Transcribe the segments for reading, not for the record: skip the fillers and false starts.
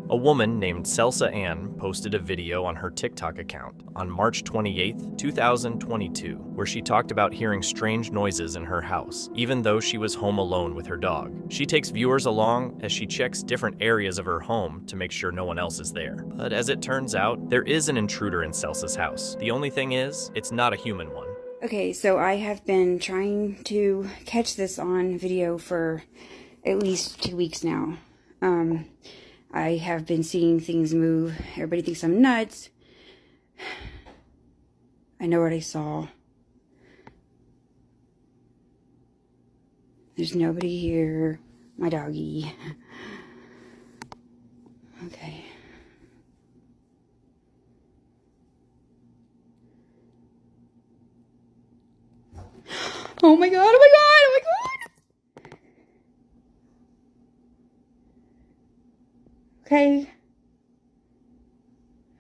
A woman named Celsa Ann posted a video on her TikTok account on March 28, 2022, where she talked about hearing strange noises in her house, even though she was home alone with her dog. She takes viewers along as she checks different areas of her home to make sure no one else is there. But as it turns out, there is an intruder in Celsa's house. The only thing is, it's not a human one. Okay, so I have been trying to catch this on video for at least 2 weeks now. I have been seeing things move. Everybody thinks I'm nuts. I know what I saw. There's nobody here. My doggy. Okay. Oh my god, oh my god, oh my god! Okay.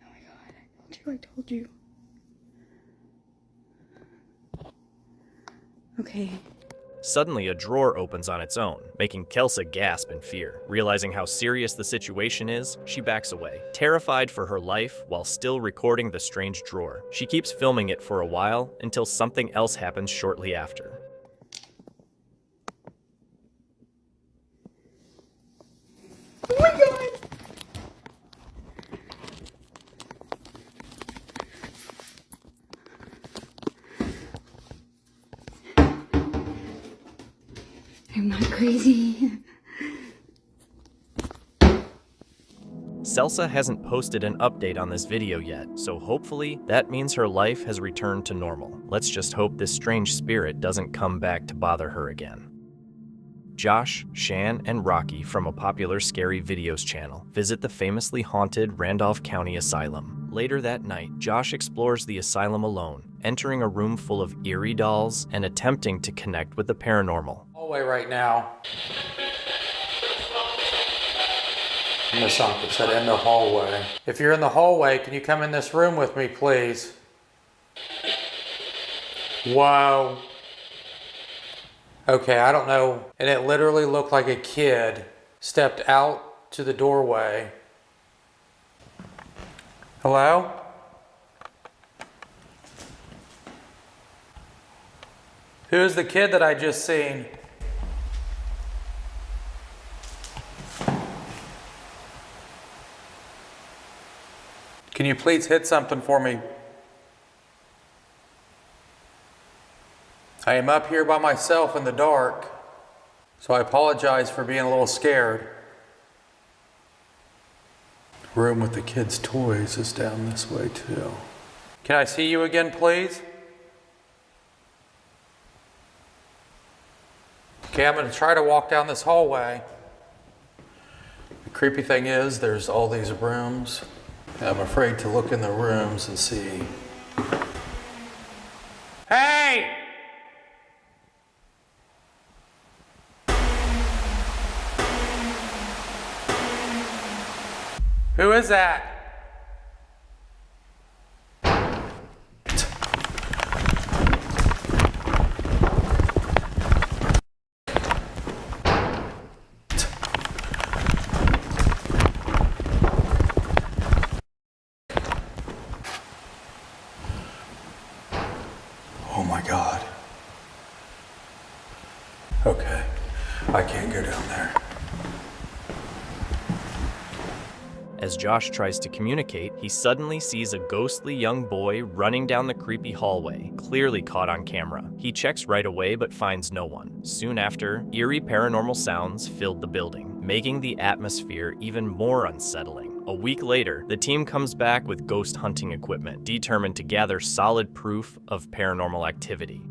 Oh my god, I told you. Okay. Suddenly, a drawer opens on its own, making Celsa gasp in fear. Realizing how serious the situation is, she backs away, terrified for her life while still recording the strange drawer. She keeps filming it for a while until something else happens shortly after. Oh my god! I'm not crazy. Celsa hasn't posted an update on this video yet, so hopefully that means her life has returned to normal. Let's just hope this strange spirit doesn't come back to bother her again. Josh, Shan, and Rocky from a popular Scary Videos channel visit the famously haunted Randolph County asylum. Later that night, Josh explores the asylum alone, entering a room full of eerie dolls and attempting to connect with the paranormal. Hallway right now. Miss Uncle said in the hallway. If you're in the hallway, can you come in this room with me, please? Whoa. Okay, I don't know. And it literally looked like a kid stepped out to the doorway. Hello? Who is the kid that I just seen? Can you please hit something for me? I am up here by myself in the dark, so I apologize for being a little scared. Room with the kids' toys is down this way too. Can I see you again, please? Okay, I'm going to try to walk down this hallway. The creepy thing is, there's all these rooms. I'm afraid to look in the rooms and see. Hey! Who is that? Oh my God. Okay, I can't go down there. As Josh tries to communicate, he suddenly sees a ghostly young boy running down the creepy hallway, clearly caught on camera. He checks right away but finds no one. Soon after, eerie paranormal sounds filled the building, making the atmosphere even more unsettling. A week later, the team comes back with ghost hunting equipment, determined to gather solid proof of paranormal activity.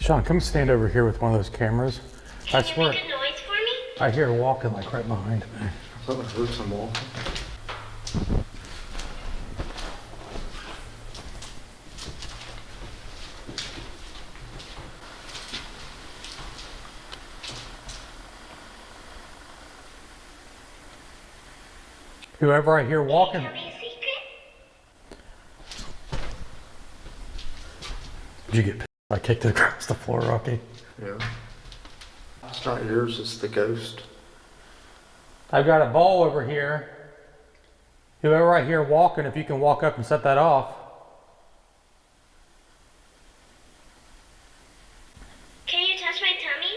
Sean, come stand over here with one of those cameras. I swear. Can you make a noise for me? I hear walking like right behind me. I thought I heard some walking. Whoever I hear walking. Tell me a secret? Did you get pissed? I kicked it across the floor, Rocky. Yeah. It's not yours, it's the ghost. I've got a ball over here. Whoever I hear walking, if you can walk up and set that off. Can you touch my tummy?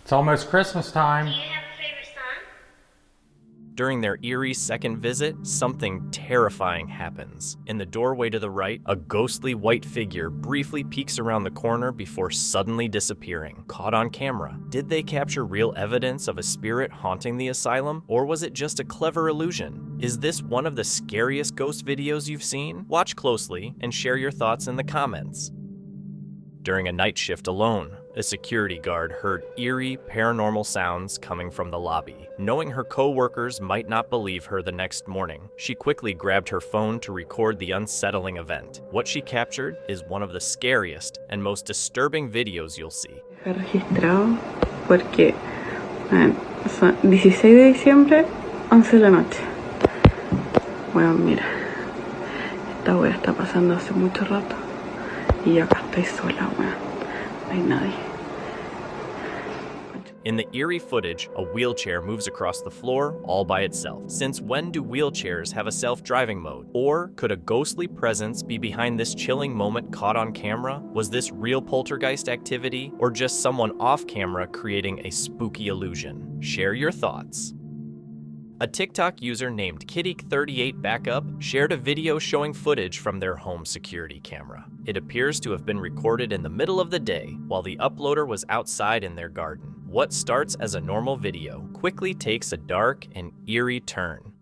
It's almost Christmas time. Do you have a favorite song? During their eerie second visit, something terrifying happens. In the doorway to the right, a ghostly white figure briefly peeks around the corner before suddenly disappearing. Caught on camera. Did they capture real evidence of a spirit haunting the asylum? Or was it just a clever illusion? Is this one of the scariest ghost videos you've seen? Watch closely and share your thoughts in the comments. During a night shift alone, a security guard heard eerie paranormal sounds coming from the lobby. Knowing her co-workers might not believe her the next morning, she quickly grabbed her phone to record the unsettling event. What she captured is one of the scariest and most disturbing videos you'll see. Registrado porque 16 de diciembre, 11 de la noche. Bueno, mira, esta wea está pasando hace mucho rato y yo acá estoy sola, wea. No hay nadie. In the eerie footage, a wheelchair moves across the floor all by itself. Since when do wheelchairs have a self-driving mode? Or could a ghostly presence be behind this chilling moment caught on camera? Was this real poltergeist activity, or just someone off camera creating a spooky illusion? Share your thoughts. A TikTok user named Kitty38Backup shared a video showing footage from their home security camera. It appears to have been recorded in the middle of the day while the uploader was outside in their garden. What starts as a normal video quickly takes a dark and eerie turn.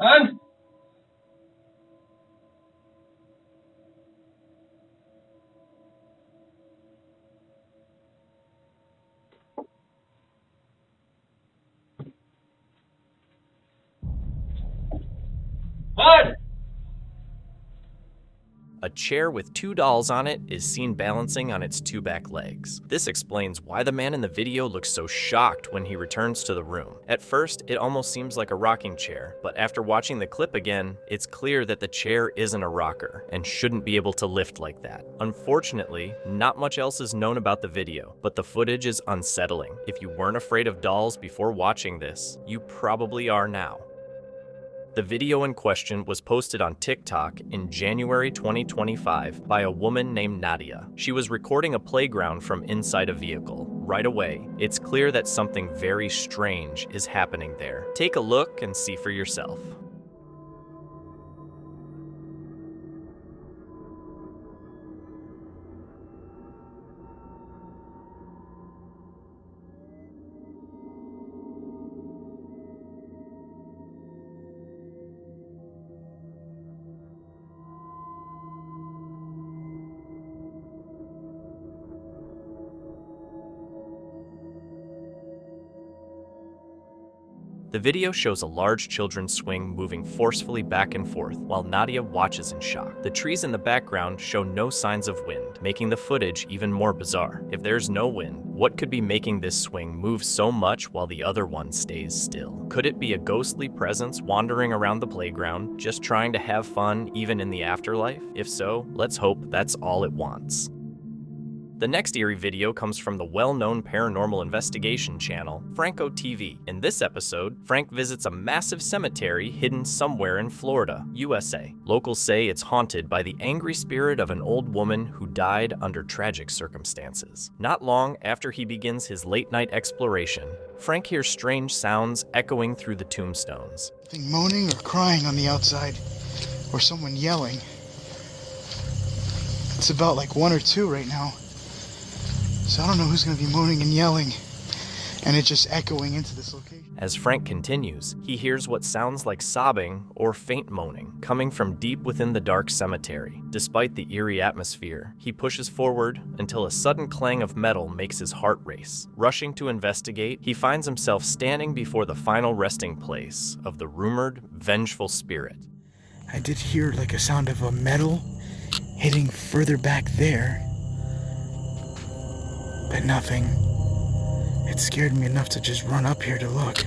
Hun? Bud! A chair with two dolls on it is seen balancing on its two back legs. This explains why the man in the video looks so shocked when he returns to the room. At first, it almost seems like a rocking chair, but after watching the clip again, it's clear that the chair isn't a rocker and shouldn't be able to lift like that. Unfortunately, not much else is known about the video, but the footage is unsettling. If you weren't afraid of dolls before watching this, you probably are now. The video in question was posted on TikTok in January 2025 by a woman named Nadia. She was recording a playground from inside a vehicle. Right away, it's clear that something very strange is happening there. Take a look and see for yourself. The video shows a large children's swing moving forcefully back and forth while Nadia watches in shock. The trees in the background show no signs of wind, making the footage even more bizarre. If there's no wind, what could be making this swing move so much while the other one stays still? Could it be a ghostly presence wandering around the playground, just trying to have fun even in the afterlife? If so, let's hope that's all it wants. The next eerie video comes from the well-known paranormal investigation channel, Franco TV. In this episode, Frank visits a massive cemetery hidden somewhere in Florida, USA. Locals say it's haunted by the angry spirit of an old woman who died under tragic circumstances. Not long after he begins his late-night exploration, Frank hears strange sounds echoing through the tombstones. Something moaning or crying on the outside, or someone yelling. It's about like 1 or 2 right now. So I don't know who's going to be moaning and yelling, and it's just echoing into this location. As Frank continues, he hears what sounds like sobbing or faint moaning coming from deep within the dark cemetery. Despite the eerie atmosphere, he pushes forward until a sudden clang of metal makes his heart race. Rushing to investigate, he finds himself standing before the final resting place of the rumored vengeful spirit. I did hear like a sound of a metal hitting further back there, but nothing. It scared me enough to just run up here to look.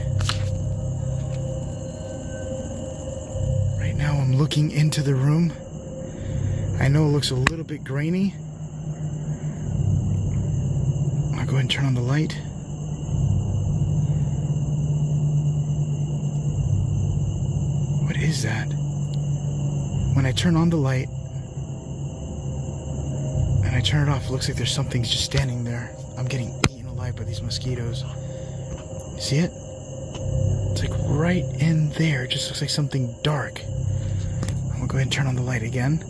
Right now I'm looking into the room. I know it looks a little bit grainy. I'll go ahead and turn on the light. What is that? When I turn on the light and I turn it off, it looks like there's something just standing there. I'm getting eaten alive by these mosquitoes. See it? It's like right in there. It just looks like something dark. I'm gonna go ahead and turn on the light again.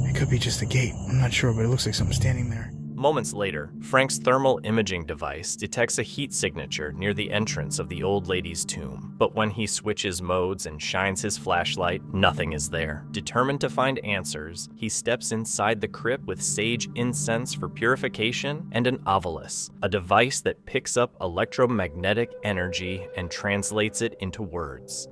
It could be just a gate. I'm not sure, but it looks like something standing there. Moments later, Frank's thermal imaging device detects a heat signature near the entrance of the old lady's tomb. But when he switches modes and shines his flashlight, nothing is there. Determined to find answers, he steps inside the crypt with sage incense for purification and an ovilus, a device that picks up electromagnetic energy and translates it into words.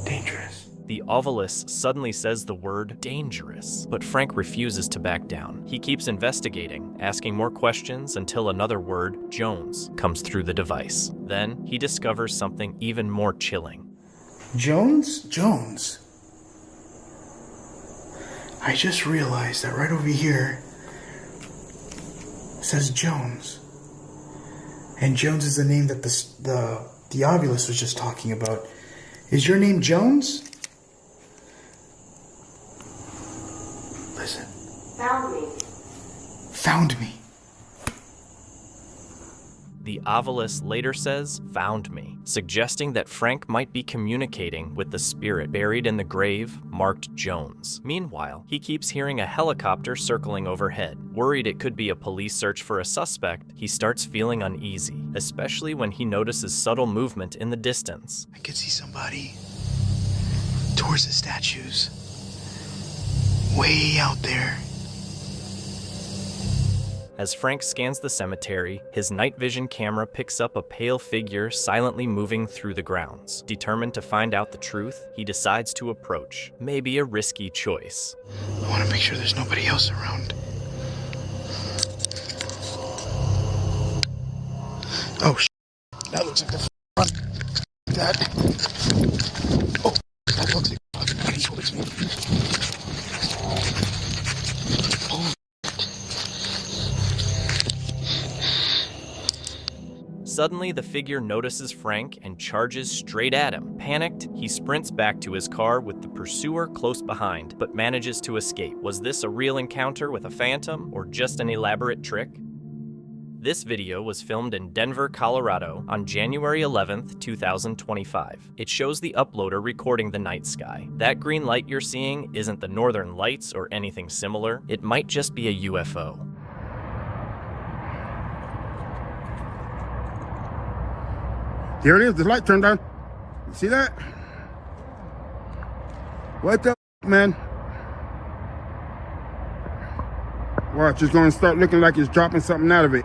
Dangerous. The ovilus suddenly says the word dangerous, but Frank refuses to back down. He keeps investigating, asking more questions until another word, Jones, comes through the device. Then he discovers something even more chilling. Jones? Jones. I just realized that right over here says Jones. And Jones is the name that the ovilus was just talking about. Is your name Jones? Listen. Found me. Found me. The ovilus later says, "Found me," suggesting that Frank might be communicating with the spirit buried in the grave marked Jones. Meanwhile, he keeps hearing a helicopter circling overhead. Worried it could be a police search for a suspect, he starts feeling uneasy, especially when he notices subtle movement in the distance. I could see somebody towards the statues. Way out there. As Frank scans the cemetery, his night vision camera picks up a pale figure silently moving through the grounds. Determined to find out the truth, he decides to approach. Maybe a risky choice. I want to make sure there's nobody else around. Oh, that looks like the front. That. Oh, that looks like fucking towards me. Suddenly, the figure notices Frank and charges straight at him. Panicked, he sprints back to his car with the pursuer close behind, but manages to escape. Was this a real encounter with a phantom, or just an elaborate trick? This video was filmed in Denver, Colorado on January 11th, 2025. It shows the uploader recording the night sky. That green light you're seeing isn't the northern lights or anything similar. It might just be a UFO. Here it is, the light turned on. You see that? What the man? Watch, it's gonna start looking like it's dropping something out of it.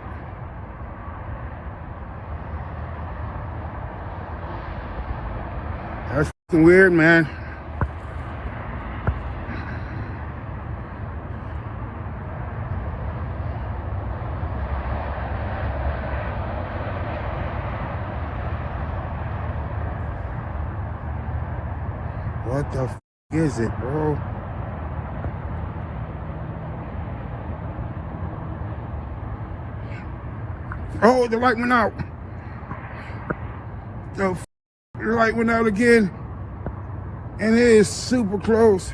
That's fucking weird, man. What the is it, bro? Oh, the light went out. The light went out again. And it is super close.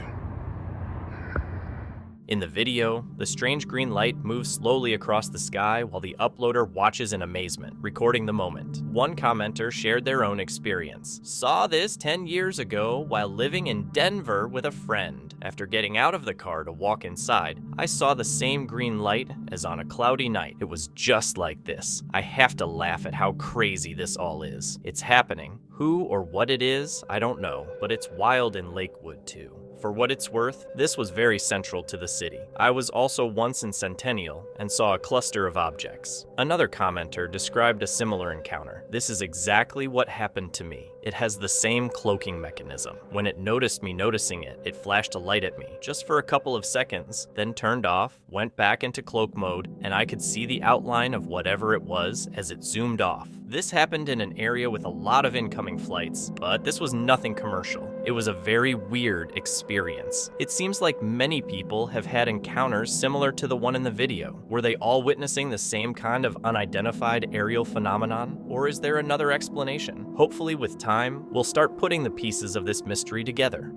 In the video, the strange green light moves slowly across the sky while the uploader watches in amazement, recording the moment. One commenter shared their own experience. Saw this 10 years ago while living in Denver with a friend. After getting out of the car to walk inside, I saw the same green light as on a cloudy night. It was just like this. I have to laugh at how crazy this all is. It's happening. Who or what it is, I don't know, but it's wild in Lakewood too. For what it's worth, this was very central to the city. I was also once in Centennial and saw a cluster of objects. Another commenter described a similar encounter. This is exactly what happened to me. It has the same cloaking mechanism. When it noticed me noticing it, it flashed a light at me, just for a couple of seconds, then turned off, went back into cloak mode, and I could see the outline of whatever it was as it zoomed off. This happened in an area with a lot of incoming flights, but this was nothing commercial. It was a very weird experience. It seems like many people have had encounters similar to the one in the video. Were they all witnessing the same kind of unidentified aerial phenomenon? Or is there another explanation? Hopefully with time, we'll start putting the pieces of this mystery together.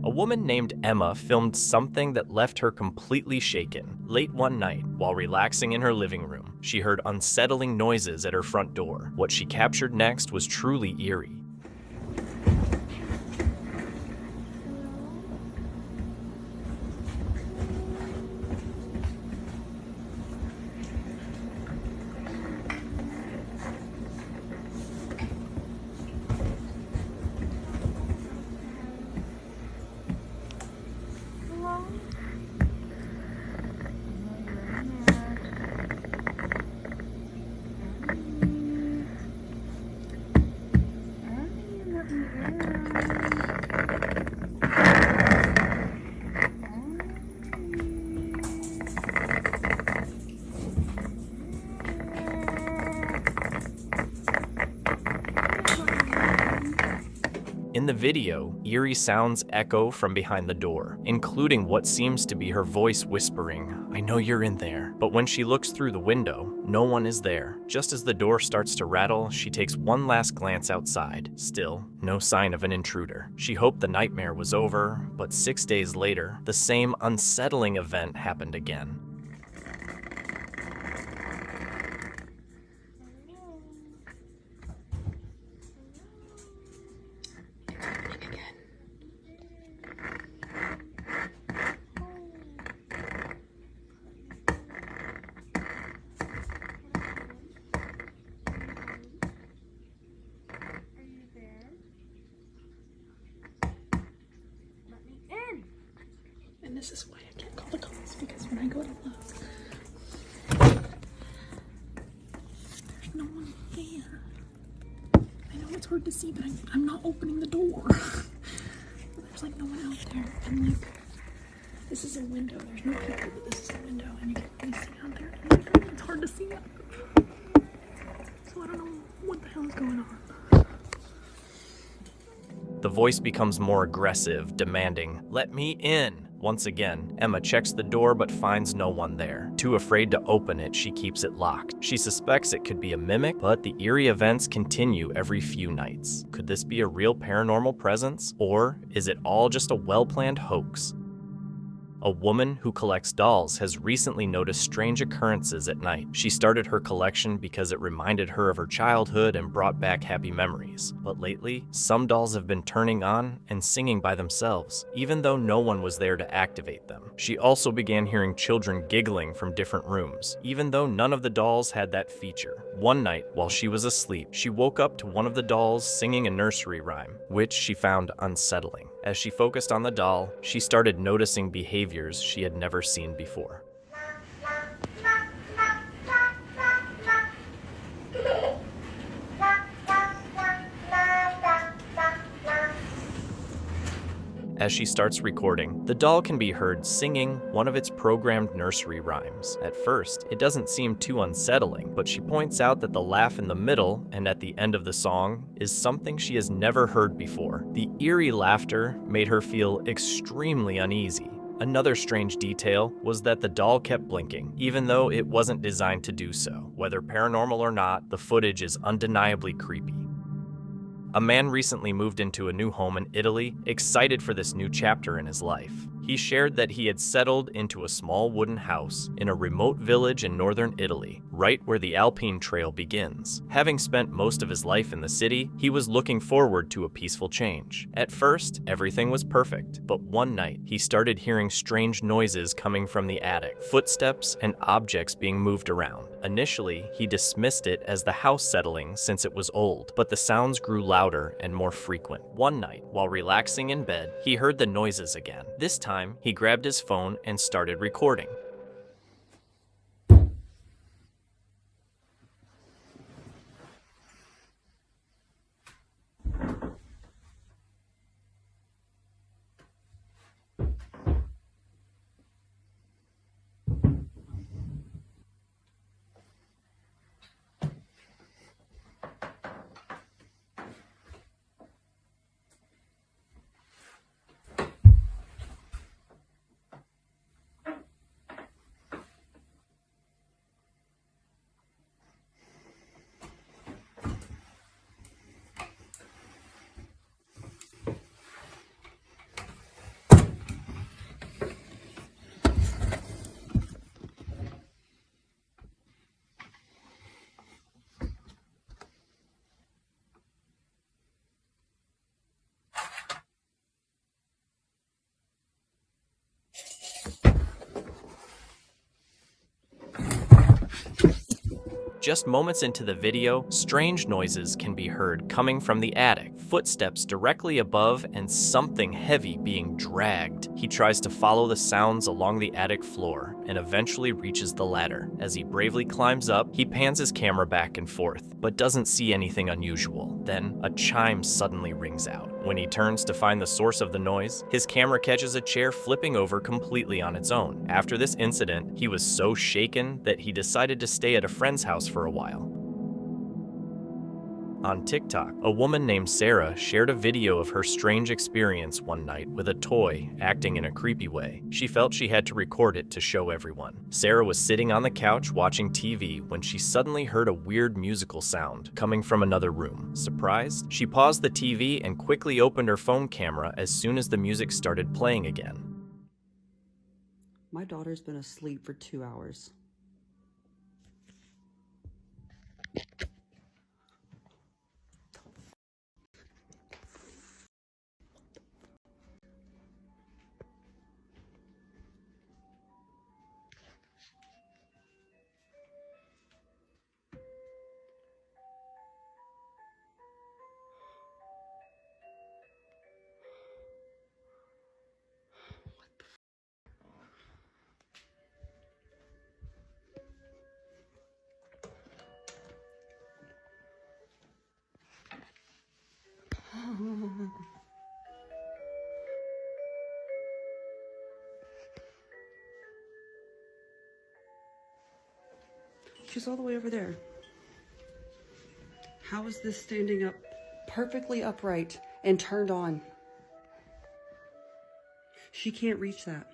A woman named Emma filmed something that left her completely shaken. Late one night, while relaxing in her living room, she heard unsettling noises at her front door. What she captured next was truly eerie. In the video, eerie sounds echo from behind the door, including what seems to be her voice whispering, "I know you're in there." But when she looks through the window, no one is there. Just as the door starts to rattle, she takes one last glance outside. Still, no sign of an intruder. She hoped the nightmare was over, but 6 days later, the same unsettling event happened again. And this is why I can't call the cops, because when I go to look, there's no one there. I know it's hard to see, but I'm not opening the door. There's like no one out there. And like, this is a window. There's no people, but this is a window, and you can really see out there. And it's hard to see. So I don't know what the hell is going on. The voice becomes more aggressive, demanding, "Let me in." Once again, Emma checks the door but finds no one there. Too afraid to open it, she keeps it locked. She suspects it could be a mimic, but the eerie events continue every few nights. Could this be a real paranormal presence? Or is it all just a well-planned hoax? A woman who collects dolls has recently noticed strange occurrences at night. She started her collection because it reminded her of her childhood and brought back happy memories. But lately, some dolls have been turning on and singing by themselves, even though no one was there to activate them. She also began hearing children giggling from different rooms, even though none of the dolls had that feature. One night, while she was asleep, she woke up to one of the dolls singing a nursery rhyme, which she found unsettling. As she focused on the doll, she started noticing behaviors she had never seen before. As she starts recording, the doll can be heard singing one of its programmed nursery rhymes. At first, it doesn't seem too unsettling, but she points out that the laugh in the middle and at the end of the song is something she has never heard before. The eerie laughter made her feel extremely uneasy. Another strange detail was that the doll kept blinking, even though it wasn't designed to do so. Whether paranormal or not, the footage is undeniably creepy. A man recently moved into a new home in Italy, excited for this new chapter in his life. He shared that he had settled into a small wooden house in a remote village in northern Italy, right where the Alpine Trail begins. Having spent most of his life in the city, he was looking forward to a peaceful change. At first, everything was perfect, but one night, he started hearing strange noises coming from the attic, footsteps and objects being moved around. Initially, he dismissed it as the house settling since it was old, but the sounds grew louder and more frequent. One night, while relaxing in bed, he heard the noises again. This time, he grabbed his phone and started recording. Just moments into the video, strange noises can be heard coming from the attic, footsteps directly above, and something heavy being dragged. He tries to follow the sounds along the attic floor and eventually reaches the ladder. As he bravely climbs up, he pans his camera back and forth, but doesn't see anything unusual. Then, a chime suddenly rings out. When he turns to find the source of the noise, his camera catches a chair flipping over completely on its own. After this incident, he was so shaken that he decided to stay at a friend's house for a while. On TikTok, a woman named Sarah shared a video of her strange experience one night with a toy acting in a creepy way. She felt she had to record it to show everyone. Sarah was sitting on the couch watching TV when she suddenly heard a weird musical sound coming from another room. Surprised, she paused the TV and quickly opened her phone camera as soon as the music started playing again. My daughter's been asleep for 2 hours. She's all the way over there. How is this standing up perfectly upright and turned on? She can't reach that.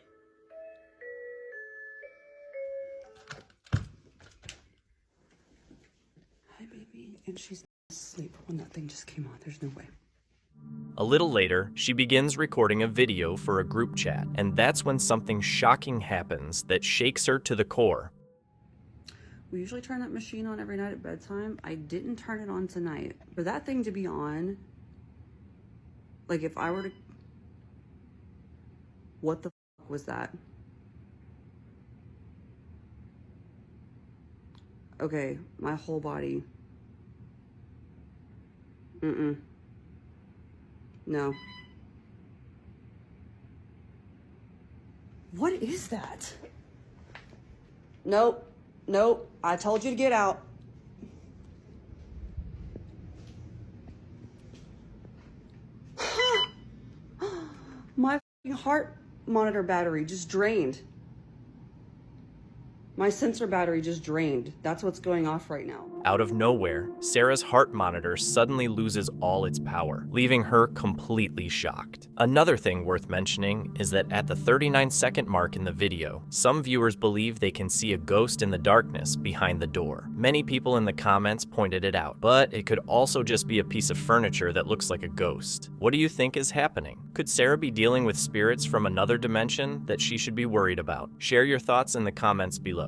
Hi, baby. And she's asleep when that thing just came on. There's no way. A little later, she begins recording a video for a group chat, and that's when something shocking happens that shakes her to the core. We usually turn that machine on every night at bedtime. I didn't turn it on tonight. For that thing to be on, like if I were to... What the fuck was that? Okay, my whole body. No. What is that? Nope. Nope. I told you to get out. My Your heart monitor battery just drained. My sensor battery just drained. That's what's going off right now. Out of nowhere, Sarah's heart monitor suddenly loses all its power, leaving her completely shocked. Another thing worth mentioning is that at the 39-second mark in the video, some viewers believe they can see a ghost in the darkness behind the door. Many people in the comments pointed it out, but it could also just be a piece of furniture that looks like a ghost. What do you think is happening? Could Sarah be dealing with spirits from another dimension that she should be worried about? Share your thoughts in the comments below.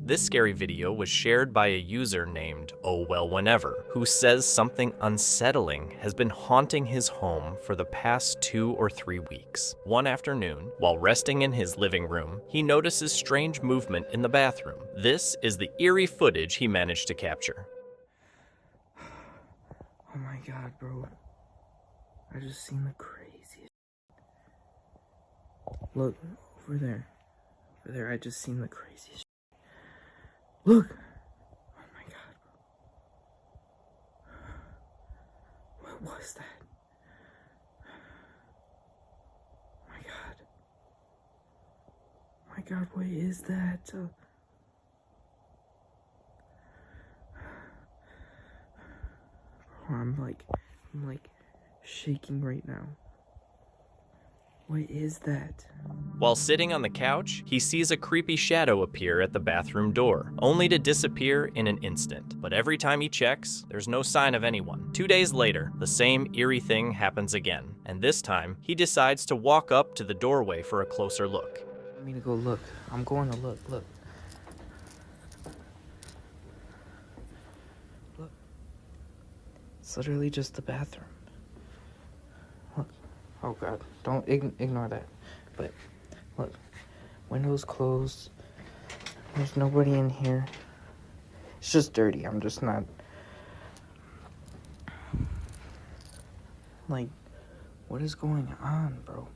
This scary video was shared by a user named OhWellWhenever, who says something unsettling has been haunting his home for the past 2 or 3 weeks. One afternoon, while resting in his living room, he notices strange movement in the bathroom. This is the eerie footage he managed to capture. Oh my god, bro. I just seen the craziest. Look, over there. Over there, I just seen the craziest. Look! Oh my god. What was that? My god. My god, what is that? I'm like shaking right now. What is that? While sitting on the couch, he sees a creepy shadow appear at the bathroom door, only to disappear in an instant. But every time he checks, there's no sign of anyone. 2 days later, the same eerie thing happens again, and this time, he decides to walk up to the doorway for a closer look. I mean to go look. I'm going to look. Look. It's literally just the bathroom. Look. Oh god, don't ignore that. But look, windows closed. There's nobody in here. It's just dirty. I'm just not like, what is going on, bro?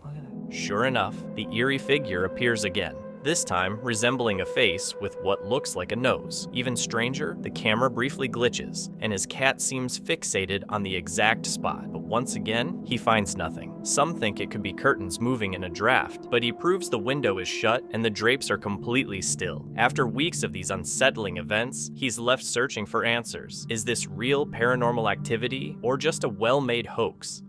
Look at it. Sure enough, the eerie figure appears again. This time resembling a face with what looks like a nose. Even stranger, the camera briefly glitches, and his cat seems fixated on the exact spot. But once again, he finds nothing. Some think it could be curtains moving in a draft, but he proves the window is shut and the drapes are completely still. After weeks of these unsettling events, he's left searching for answers. Is this real paranormal activity, or just a well-made hoax?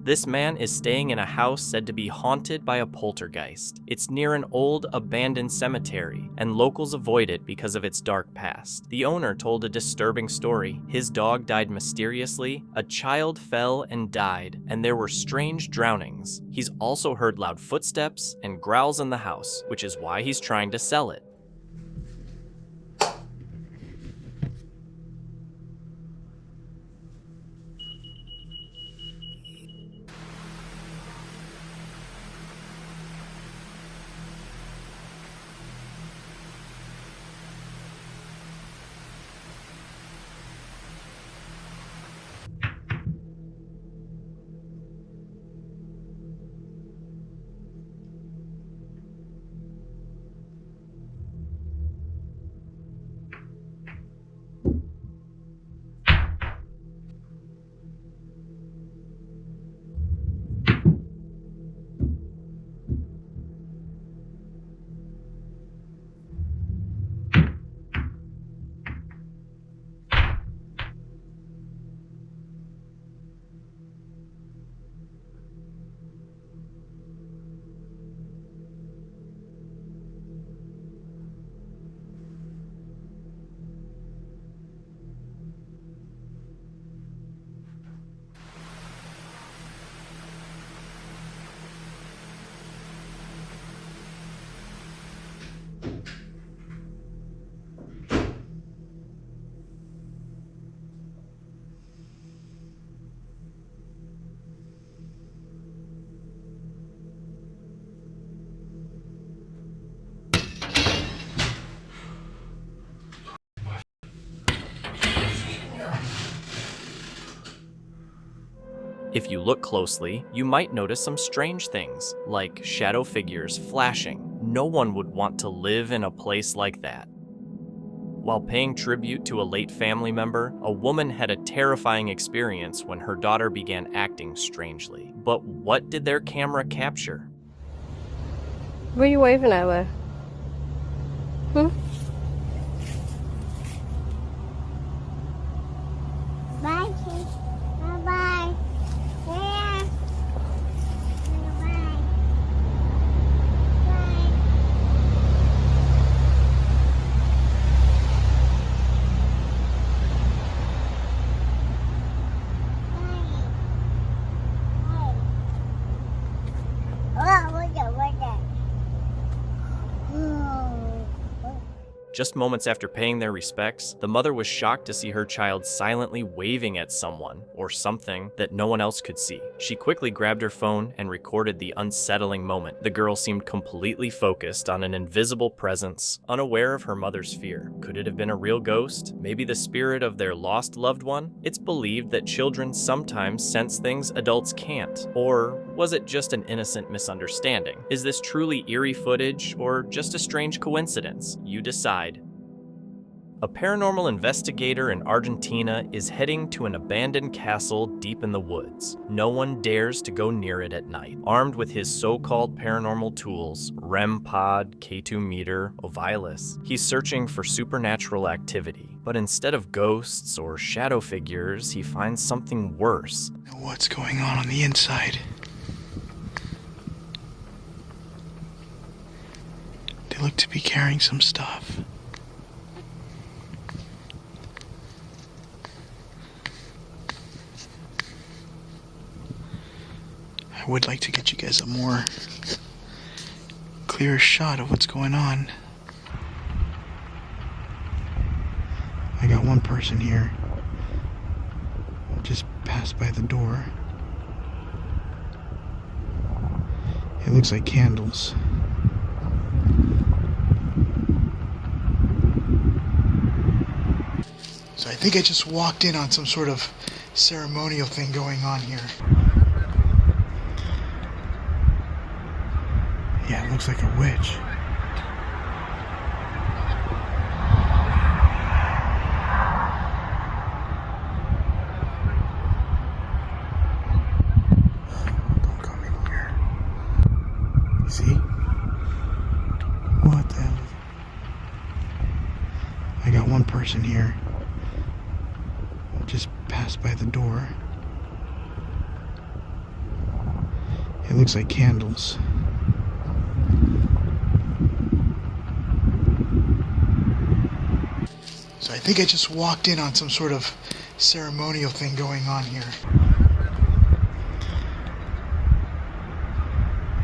This man is staying in a house said to be haunted by a poltergeist. It's near an old, abandoned cemetery, and locals avoid it because of its dark past. The owner told a disturbing story. His dog died mysteriously, a child fell and died, and there were strange drownings. He's also heard loud footsteps and growls in the house, which is why he's trying to sell it. If you look closely, you might notice some strange things, like shadow figures flashing. No one would want to live in a place like that. While paying tribute to a late family member, a woman had a terrifying experience when her daughter began acting strangely. But what did their camera capture? What are you waving at, Leigh? Bye, Kate. Bye-bye. Yeah. Bye-bye. Just moments after paying their respects, the mother was shocked to see her child silently waving at someone or something that no one else could see. She quickly grabbed her phone and recorded the unsettling moment. The girl seemed completely focused on an invisible presence, unaware of her mother's fear. Could it have been a real ghost? Maybe the spirit of their lost loved one? It's believed that children sometimes sense things adults can't. Or was it just an innocent misunderstanding? Is this truly eerie footage or just a strange coincidence? You decide. A paranormal investigator in Argentina is heading to an abandoned castle deep in the woods. No one dares to go near it at night. Armed with his so-called paranormal tools, REM pod, K2 meter, Ovilus, he's searching for supernatural activity. But instead of ghosts or shadow figures, he finds something worse. What's going on the inside? They look to be carrying some stuff. I would like to get you guys a more clear shot of what's going on. I got one person here. Just passed by the door. It looks like candles. So I think I just walked in on some sort of ceremonial thing going on here. Yeah, it looks like a witch. Don't come in here. See? What the hell is it? I got one person here. Just passed by the door. It looks like candles. So I think I just walked in on some sort of ceremonial thing going on here.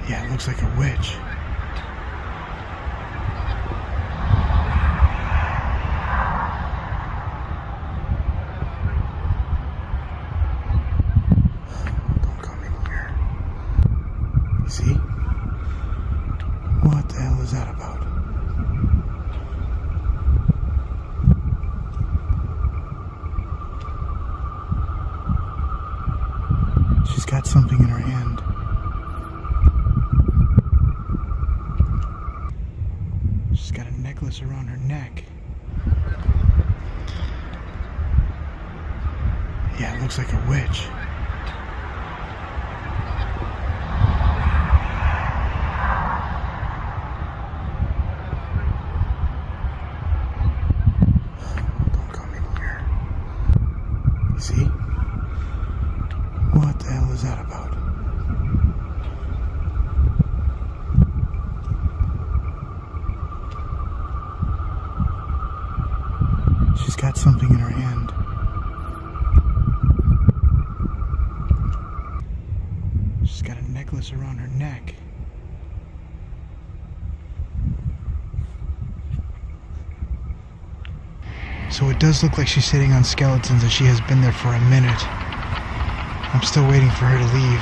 Yeah, it looks like a witch. Don't come in here. See? What the hell is that about? She's got something in her hand. She's got a necklace around her neck. Yeah, it looks like a witch. Don't come in here. See? What the hell is that about? She's got something in her hand. She's got a necklace around her neck. So it does look like she's sitting on skeletons and she has been there for a minute. I'm still waiting for her to leave.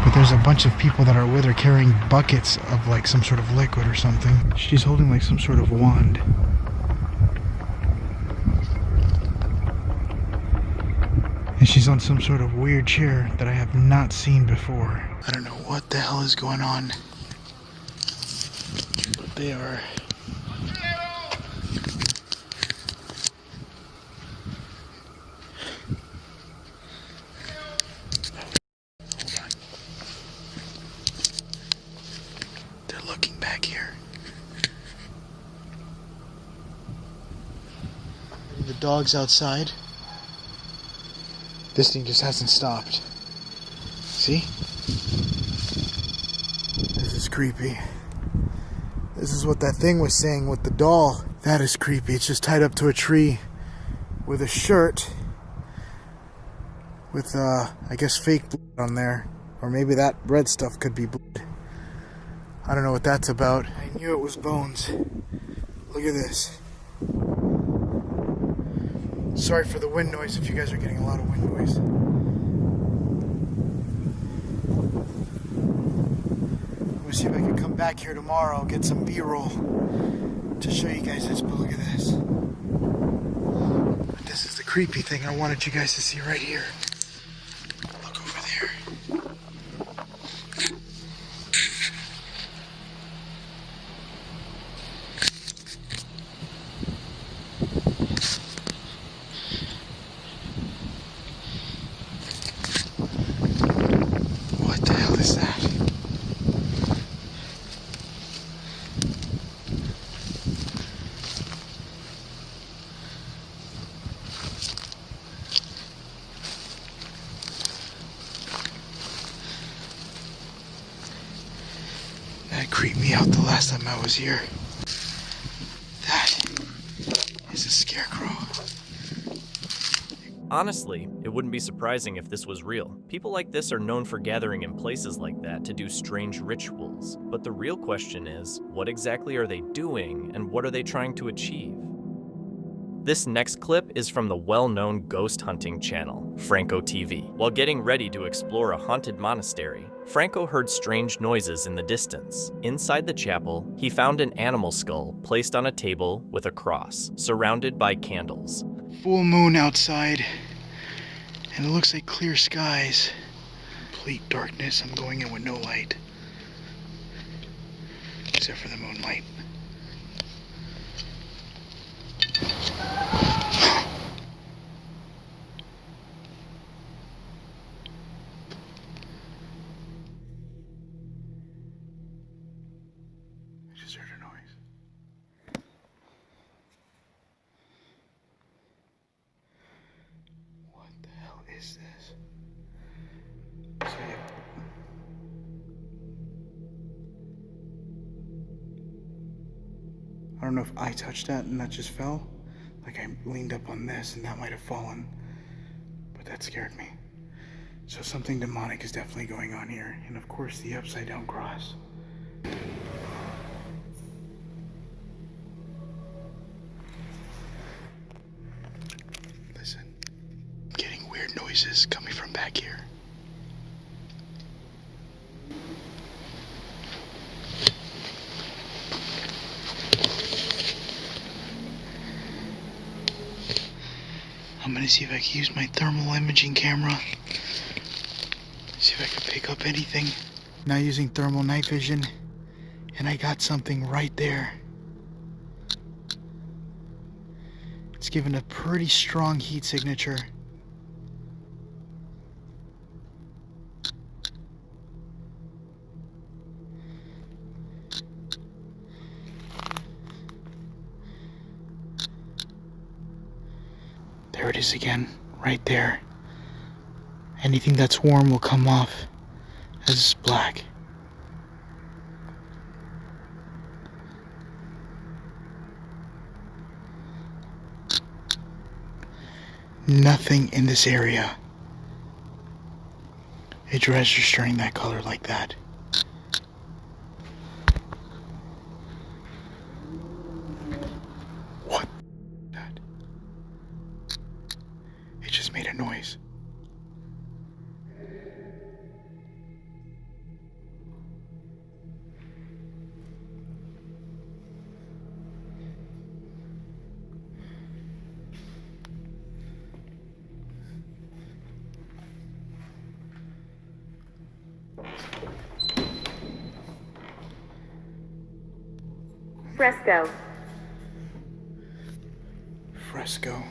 But there's a bunch of people that are with her carrying buckets of like some sort of liquid or something. She's holding like some sort of wand. And she's on some sort of weird chair that I have not seen before. I don't know what the hell is going on. But they are looking back here. The dog's outside. This thing just hasn't stopped. See? This is creepy. This is what that thing was saying with the doll. That is creepy. It's just tied up to a tree with a shirt with, I guess, fake blood on there. Or maybe that red stuff could be blood. I don't know what that's about. I knew it was bones. Look at this. Sorry for the wind noise if you guys are getting a lot of wind noise. I'm gonna see if I can come back here tomorrow, get some B-roll to show you guys this, but look at this. But this is the creepy thing I wanted you guys to see right here. Look over there. What the hell is that? That creeped me out the last time I was here. That is a scarecrow. Honestly, it wouldn't be surprising if this was real. People like this are known for gathering in places like that to do strange rituals. But the real question is, what exactly are they doing and what are they trying to achieve? This next clip is from the well-known ghost hunting channel, Franco TV. While getting ready to explore a haunted monastery, Franco heard strange noises in the distance. Inside the chapel, he found an animal skull placed on a table with a cross, surrounded by candles. Full moon outside, and it looks like clear skies. Complete darkness. I'm going in with no light, except for the moonlight. I just heard a noise. What the hell is this? So yeah. I don't know if I touched that and that just fell. Like I leaned up on this and that might have fallen. But that scared me. So something demonic is definitely going on here. And of course the upside down cross. Listen. I'm getting weird noises coming from back here. I'm gonna see if I can use my thermal imaging camera. See if I can pick up anything. Now using thermal night vision, and I got something right there. It's given a pretty strong heat signature. There it is again, right there. Anything that's warm will come off as black. Nothing in this area is registering that color like that. What? That? It just made a noise. Fresco. Fresco.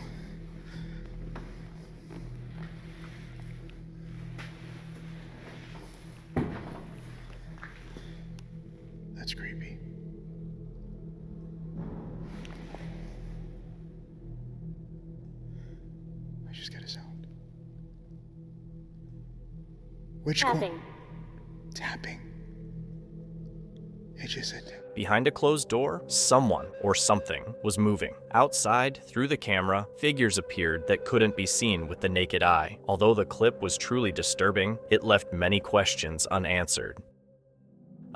That's That's creepy. I just got a sound. Which Tapping. Tapping. It just said tapping. Behind a closed door, someone or something was moving. Outside, through the camera, figures appeared that couldn't be seen with the naked eye. Although the clip was truly disturbing, it left many questions unanswered.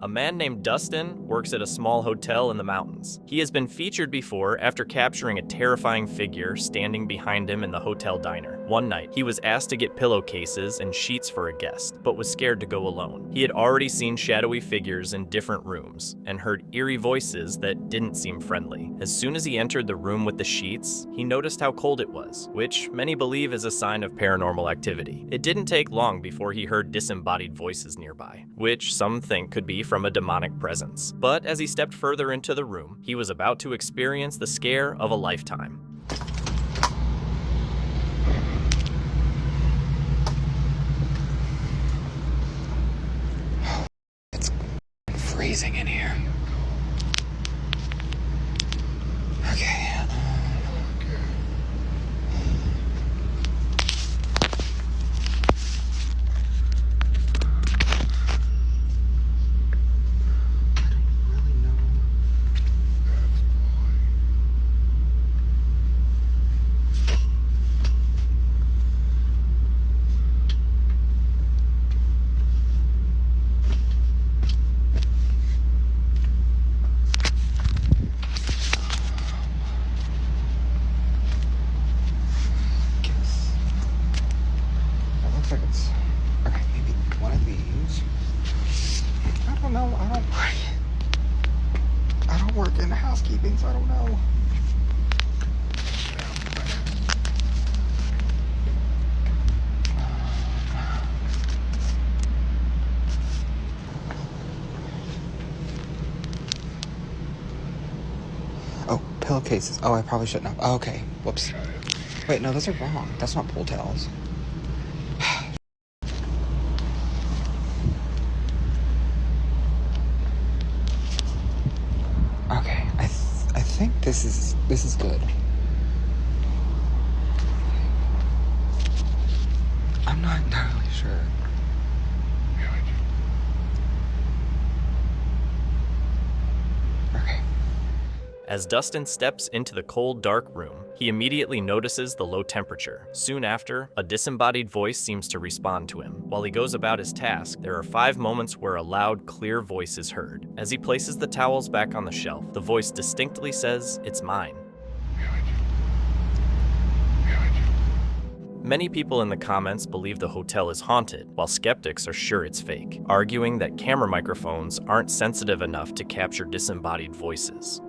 A man named Dustin works at a small hotel in the mountains. He has been featured before after capturing a terrifying figure standing behind him in the hotel diner. One night, he was asked to get pillowcases and sheets for a guest, but was scared to go alone. He had already seen shadowy figures in different rooms and heard eerie voices that didn't seem friendly. As soon as he entered the room with the sheets, he noticed how cold it was, which many believe is a sign of paranormal activity. It didn't take long before he heard disembodied voices nearby, which some think could be from a demonic presence. But as he stepped further into the room, he was about to experience the scare of a lifetime. It's freezing in here. Okay. I don't work in housekeeping, so I don't know. Oh, pillowcases. Oh, I probably shouldn't have. Oh, okay. Whoops. Wait, no, those are wrong. That's not pull tails. Okay, I think this is good. I'm not entirely sure. Okay. As Dustin steps into the cold, dark room, he immediately notices the low temperature. Soon after, a disembodied voice seems to respond to him. While he goes about his task, there are 5 moments where a loud, clear voice is heard. As he places the towels back on the shelf, the voice distinctly says, "It's mine." Many people in the comments believe the hotel is haunted, while skeptics are sure it's fake, arguing that camera microphones aren't sensitive enough to capture disembodied voices.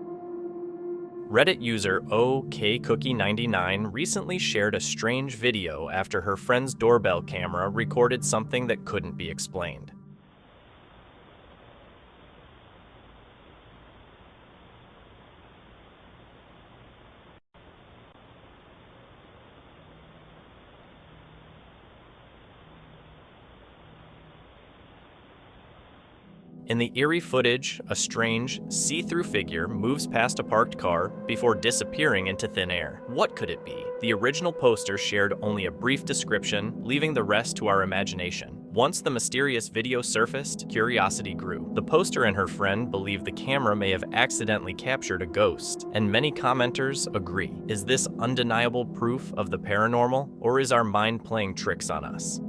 Reddit user OKCookie99 recently shared a strange video after her friend's doorbell camera recorded something that couldn't be explained. In the eerie footage, a strange, see-through figure moves past a parked car before disappearing into thin air. What could it be? The original poster shared only a brief description, leaving the rest to our imagination. Once the mysterious video surfaced, curiosity grew. The poster and her friend believe the camera may have accidentally captured a ghost, and many commenters agree. Is this undeniable proof of the paranormal, or is our mind playing tricks on us?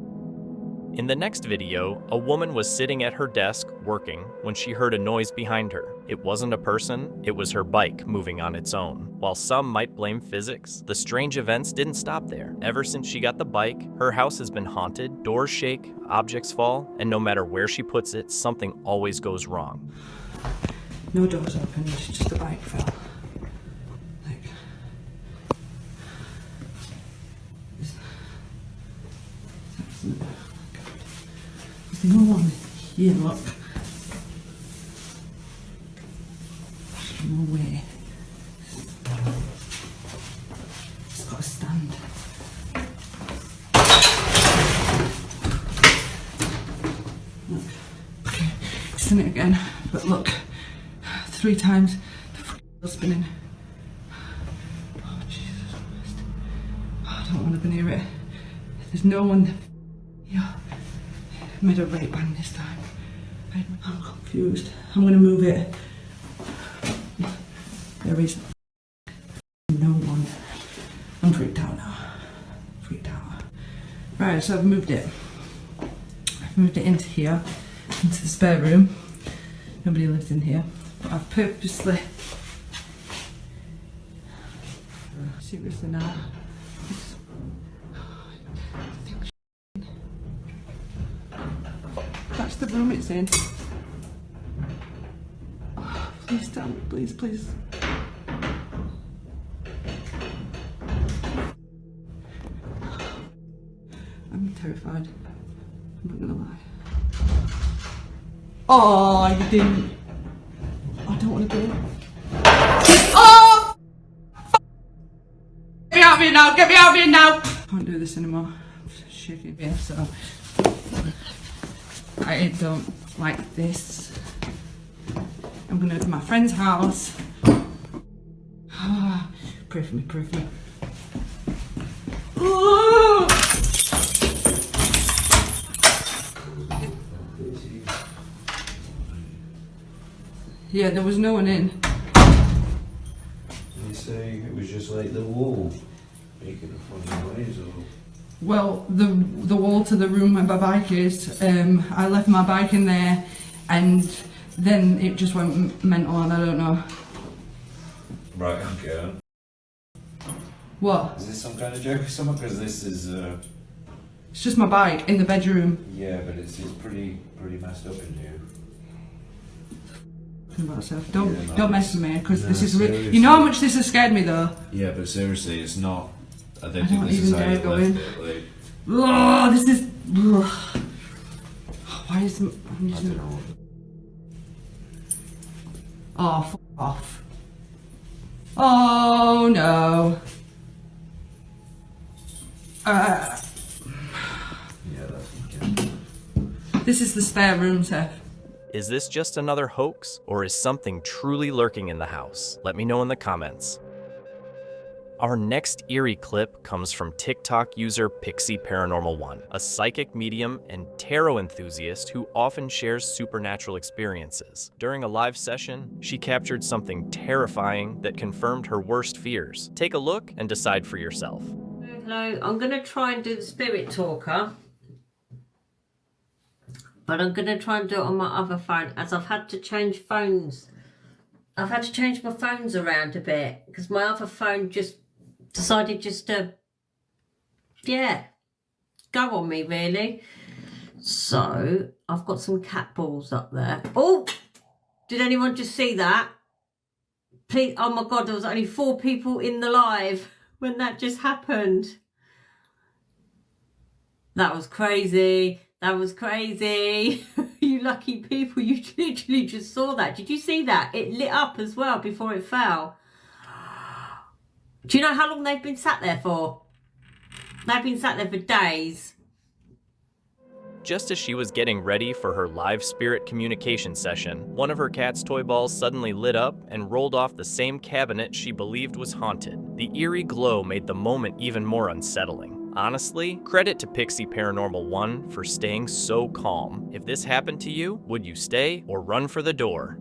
In the next video, a woman was sitting at her desk working when she heard a noise behind her. It wasn't a person, it was her bike moving on its own. While some might blame physics, the strange events didn't stop there. Ever since she got the bike, her house has been haunted, doors shake, objects fall, and no matter where she puts it, something always goes wrong. No doors opened, just the bike fell. There's no one here, look. No way. It's got to stand. Look. Okay, it's done it again. But look, 3 times. The wheel's spinning. Oh, Jesus Christ. Oh, I don't want to be near it. There's no one here. I made a right bang this time. I'm confused. I'm going to move it. There is no one. I'm freaked out now. Freaked out. Right, so I've moved it. I've moved it into here, into the spare room. Nobody lives in here. But I've purposely... Seriously now. That's the room it's in. Oh, please tell me, please, please. I'm terrified. I'm not gonna lie. Oh, you didn't. I don't want to do it. Oh! Get me out of here now! Get me out of here now! Can't do this anymore. I'm shaking here, so I don't like this. I'm gonna go to my friend's house. Pray for me, pray for me. Oh! Yeah, there was no one in. You say it was just like the wall making a funny noise, or? Well, the wall to the room where my bike is, I left my bike in there and then it just went mental and I don't know. Right, okay. What? Is this some kind of joke or something? Because this is, It's just my bike in the bedroom. yeah, but it's pretty messed up in here. About myself. Don't mess with me, because No, this is seriously. you know how much this has scared me though. Yeah, but seriously, it's not. I don't I think don't this is even how dare you go left in. it. Like, Oh, this is. Ugh. Why is I'm I using? don't know. Oh, f off. Oh no. Yeah, that's okay. This is the spare room, Seth. Is this just another hoax, or is something truly lurking in the house? Let me know in the comments. Our next eerie clip comes from TikTok user Pixie Paranormal 1, a psychic medium and tarot enthusiast who often shares supernatural experiences. During a live session, she captured something terrifying that confirmed her worst fears. Take a look and decide for yourself. Hello, I'm going to try and do the spirit talker, but I'm going to try and do it on my other phone as I've had to change phones. I've had to change my phones around a bit because my other phone just decided just to, yeah, go on me really. So I've got some cat balls up there. Oh, did anyone just see that? Please, oh my God, there was only 4 people in the live when that just happened. That was crazy. That was crazy. You lucky people, you literally just saw that. Did you see that? It lit up as well before it fell. Do you know how long they've been sat there for? They've been sat there for days. Just as she was getting ready for her live spirit communication session, one of her cat's toy balls suddenly lit up and rolled off the same cabinet she believed was haunted. The eerie glow made the moment even more unsettling. Honestly, credit to Pixie Paranormal 1 for staying so calm. If this happened to you, would you stay or run for the door?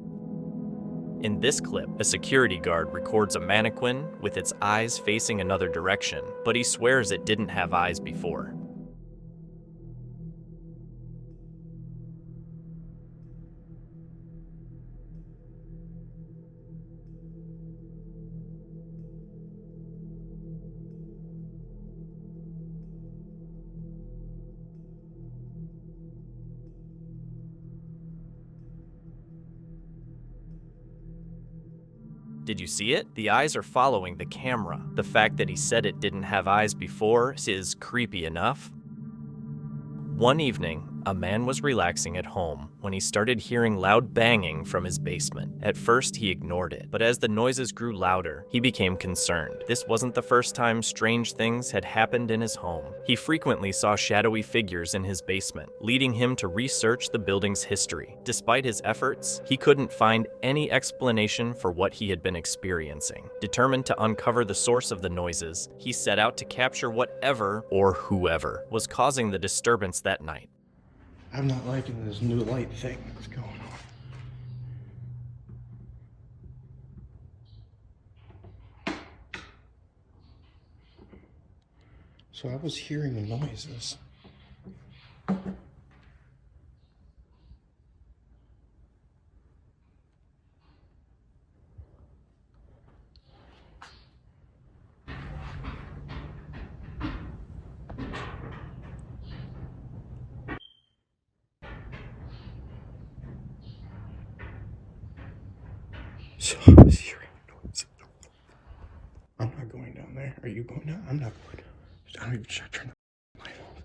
In this clip, a security guard records a mannequin with its eyes facing another direction, but he swears it didn't have eyes before. Did you see it? The eyes are following the camera. The fact that he said it didn't have eyes before is creepy enough. One evening, A man was relaxing at home when he started hearing loud banging from his basement. At first, he ignored it, but as the noises grew louder, he became concerned. This wasn't the first time strange things had happened in his home. He frequently saw shadowy figures in his basement, leading him to research the building's history. Despite his efforts, he couldn't find any explanation for what he had been experiencing. Determined to uncover the source of the noises, he set out to capture whatever or whoever was causing the disturbance that night. I'm not liking this new light thing that's going on. So I was hearing the noises. So I was hearing noises. I'm not going down there. Are you going down? I'm not going down. I don't even turn the light off.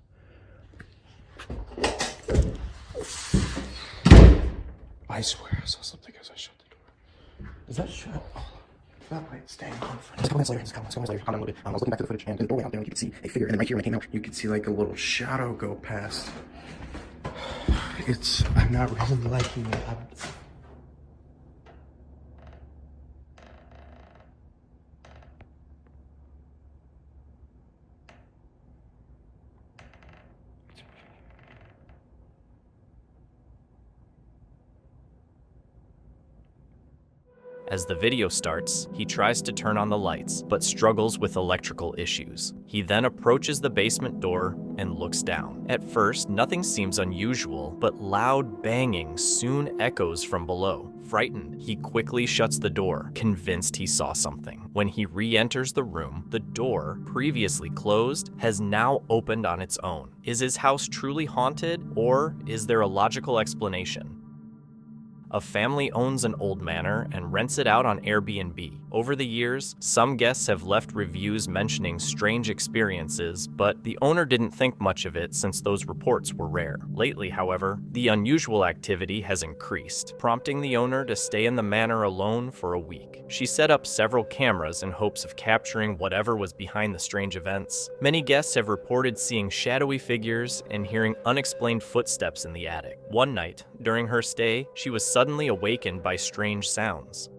I swear I saw something as I shut the door. Is that shut? Oh, that light's staying on. Just a couple minutes later, I was looking back at the footage, and in the doorway out there, you could see a figure, and then right here when it came out, you could see like a little shadow go past. I'm not really liking it. As the video starts, he tries to turn on the lights, but struggles with electrical issues. He then approaches the basement door and looks down. At first, nothing seems unusual, but loud banging soon echoes from below. Frightened, he quickly shuts the door, convinced he saw something. When he re-enters the room, the door, previously closed, has now opened on its own. Is his house truly haunted, or is there a logical explanation? A family owns an old manor and rents it out on Airbnb. Over the years, some guests have left reviews mentioning strange experiences, but the owner didn't think much of it since those reports were rare. Lately, however, the unusual activity has increased, prompting the owner to stay in the manor alone for a week. She set up several cameras in hopes of capturing whatever was behind the strange events. Many guests have reported seeing shadowy figures and hearing unexplained footsteps in the attic. One night, during her stay, she was suddenly awakened by strange sounds.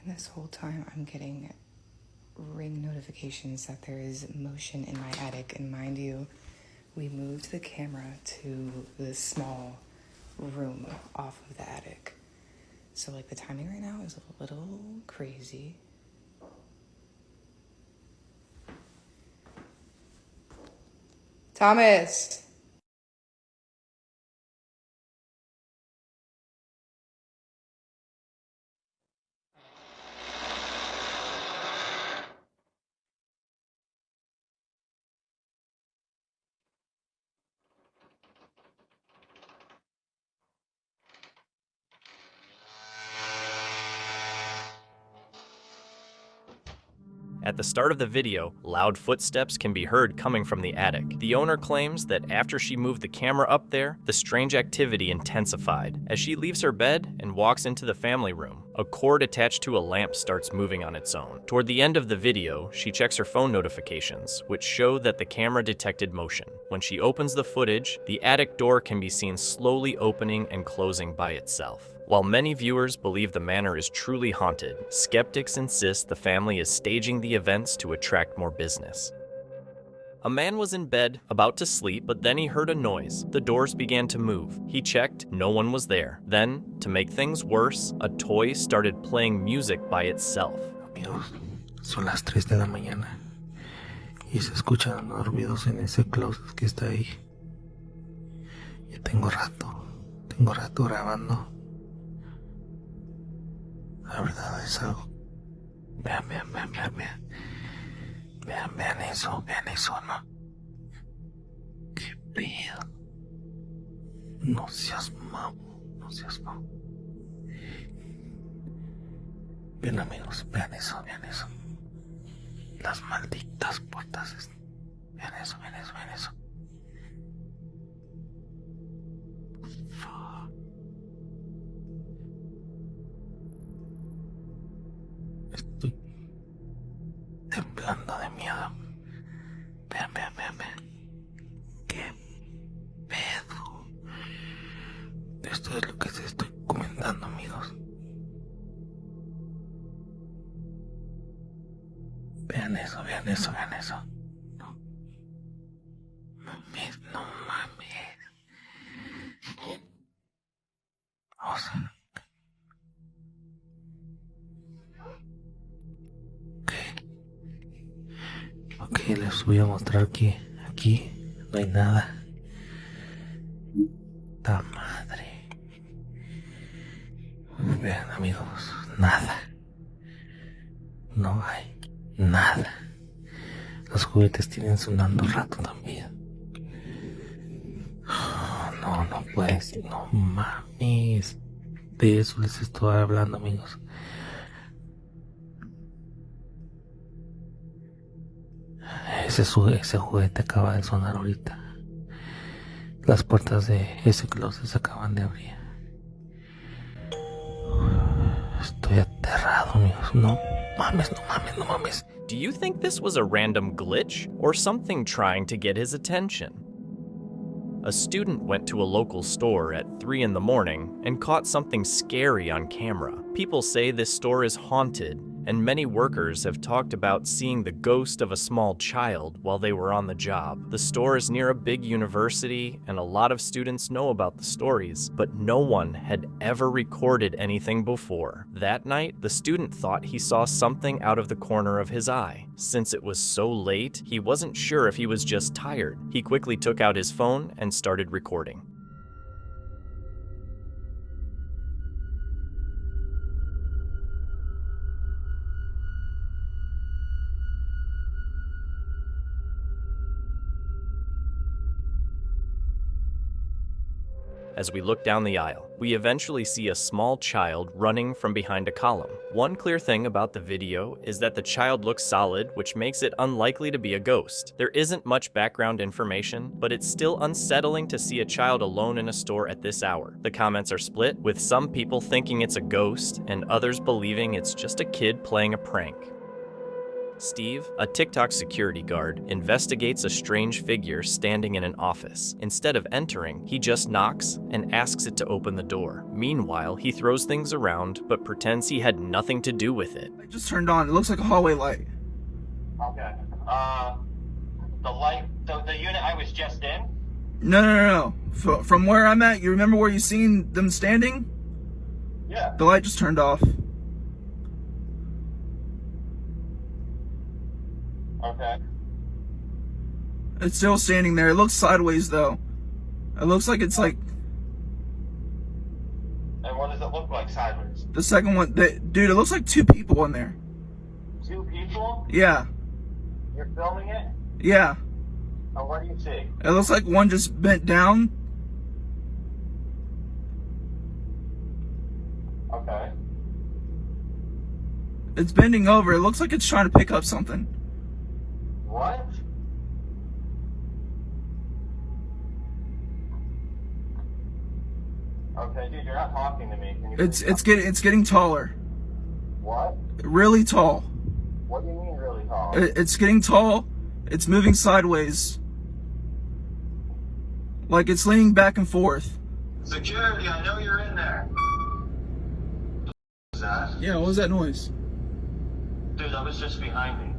And this whole time I'm getting ring notifications that there is motion in my attic. And mind you, we moved the camera to this small room off of the attic. So like the timing right now is a little crazy. Thomas! At the start of the video, loud footsteps can be heard coming from the attic. The owner claims that after she moved the camera up there, the strange activity intensified. As she leaves her bed and walks into the family room, a cord attached to a lamp starts moving on its own. Toward the end of the video, she checks her phone notifications, which show that the camera detected motion. When she opens the footage, the attic door can be seen slowly opening and closing by itself. While many viewers believe the manor is truly haunted, skeptics insist the family is staging the events to attract more business. A man was in bed, about to sleep, but then he heard a noise. The doors began to move. He checked, no one was there. Then, to make things worse, a toy started playing music by itself. Amigos, son las 3 de la mañana y se escuchan los ruidos en ese closet que está ahí. Ya tengo rato grabando. La verdad es algo. Vean eso, ¿no? Qué pedo. No seas mamón. Vean, amigos, vean eso. Las malditas puertas. Vean eso. Estoy temblando de miedo. Vean. Qué pedo. Esto es lo que les estoy comentando, amigos. Vean eso. No mames. Ok, les voy a mostrar que aquí no hay nada. ¡Ta madre! Vean, amigos, nada. No hay nada. Los juguetes tienen sonando rato también. No puede ser, no mames. De eso les estoy hablando, amigos. Ese juguete acaba de sonar ahorita. Las puertas de ese closet se acaban de abrir. Estoy aterrado, amigos. No mames. Do you think this was a random glitch or something trying to get his attention? A student went to a local store at 3 in the morning and caught something scary on camera. People say this store is haunted, and many workers have talked about seeing the ghost of a small child while they were on the job. The store is near a big university, and a lot of students know about the stories, but no one had ever recorded anything before. That night, the student thought he saw something out of the corner of his eye. Since it was so late, he wasn't sure if he was just tired. He quickly took out his phone and started recording. As we look down the aisle, we eventually see a small child running from behind a column. One clear thing about the video is that the child looks solid, which makes it unlikely to be a ghost. There isn't much background information, but it's still unsettling to see a child alone in a store at this hour. The comments are split, with some people thinking it's a ghost and others believing it's just a kid playing a prank. Steve, a TikTok security guard, investigates a strange figure standing in an office. Instead of entering, he just knocks and asks it to open the door. Meanwhile, he throws things around, but pretends he had nothing to do with it. It just turned on. It looks like a hallway light. Okay. The light, the unit I was just in? No. From where I'm at, you remember where you seen them standing? Yeah. The light just turned off. Okay. It's still standing there. It looks sideways though. It looks like it's like. And what does it look like sideways? The second one, dude, it looks like 2 people in there. 2 people? Yeah. You're filming it? Yeah. Oh, what do you see? It looks like one just bent down. Okay. It's bending over. It looks like it's trying to pick up something. What? Okay, dude, you're not talking to me. Can you It's getting taller. What? Really tall. What do you mean really tall? It's getting tall. It's moving sideways. Like it's leaning back and forth. Security, I know you're in there. What was that? Yeah, what was that noise? Dude, that was just behind me.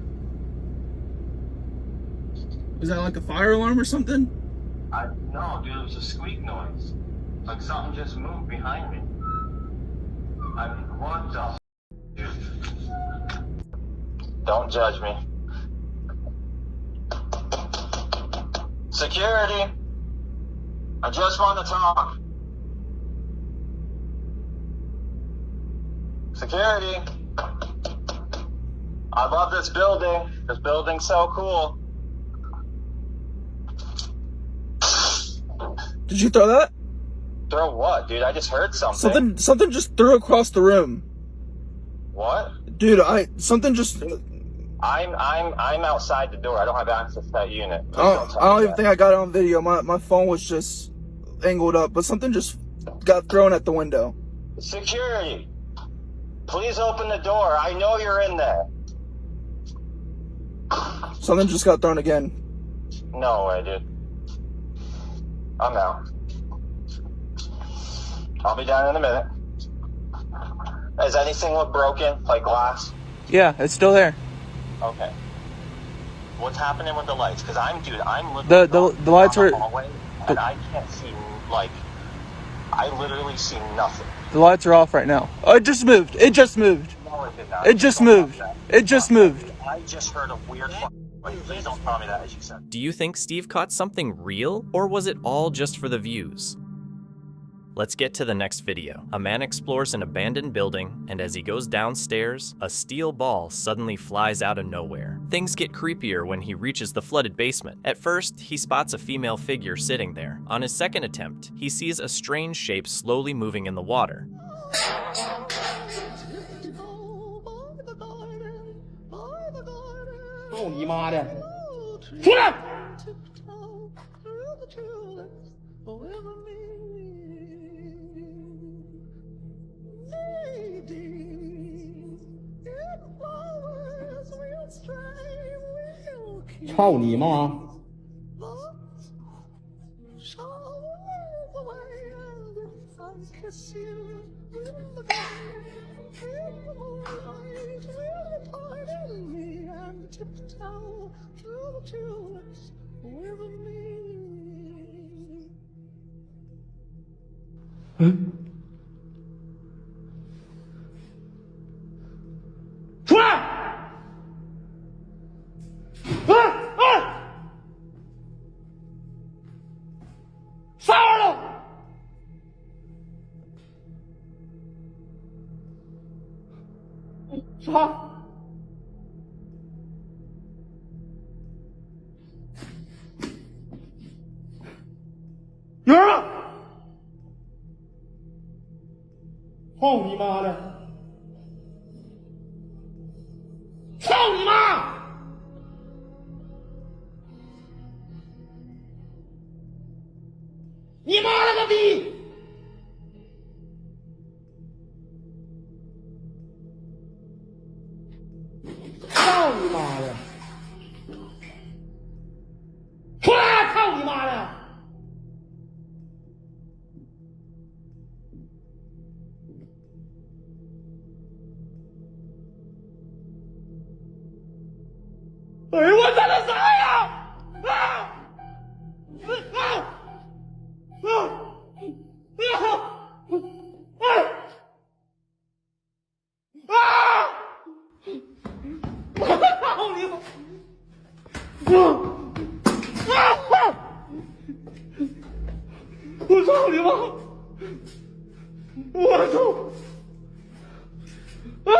Was that like a fire alarm or something? No, dude, it was a squeak noise. Like something just moved behind me. I mean, what the dude? Don't judge me. Security! I just want to talk. Security! I love this building. This building's so cool. Did you throw that? Throw what, dude? I just heard something. Something just threw across the room. What? Dude, something just... I'm outside the door. I don't have access to that unit. I don't even think I got it on video. My phone was just angled up, but something just got thrown at the window. Security! Please open the door. I know you're in there. Something just got thrown again. No way, dude. I'm out. I'll be down in a minute. Does anything look broken, like glass? Yeah, it's still there. Okay. What's happening with the lights? Because I'm looking the lights were... hallway, and I can't see, like, I literally see nothing. The lights are off right now. Oh, it just moved. It just moved. No, it did not. It just moved. It just moved. I just heard a weird like, please don't tell me that, as you said. Do you think Steve caught something real, or was it all just for the views? Let's get to the next video. A man explores an abandoned building, and as he goes downstairs, a steel ball suddenly flies out of nowhere. Things get creepier when he reaches the flooded basement. At first, he spots a female figure sitting there. On his second attempt, he sees a strange shape slowly moving in the water. Oh, 你妈的！出来！ 操你妈！ 嗯？出来！ 啥玩意儿？啥？有人吗？操你妈的！操你妈！ 你妈了个逼！操你妈的！出来！操你妈的！哎呦，我在那啥呀？啊！啊！ 我操你妈！我操！啊！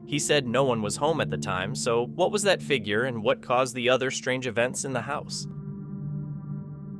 He said no one was home at the time, so what was that figure and what caused the other strange events in the house?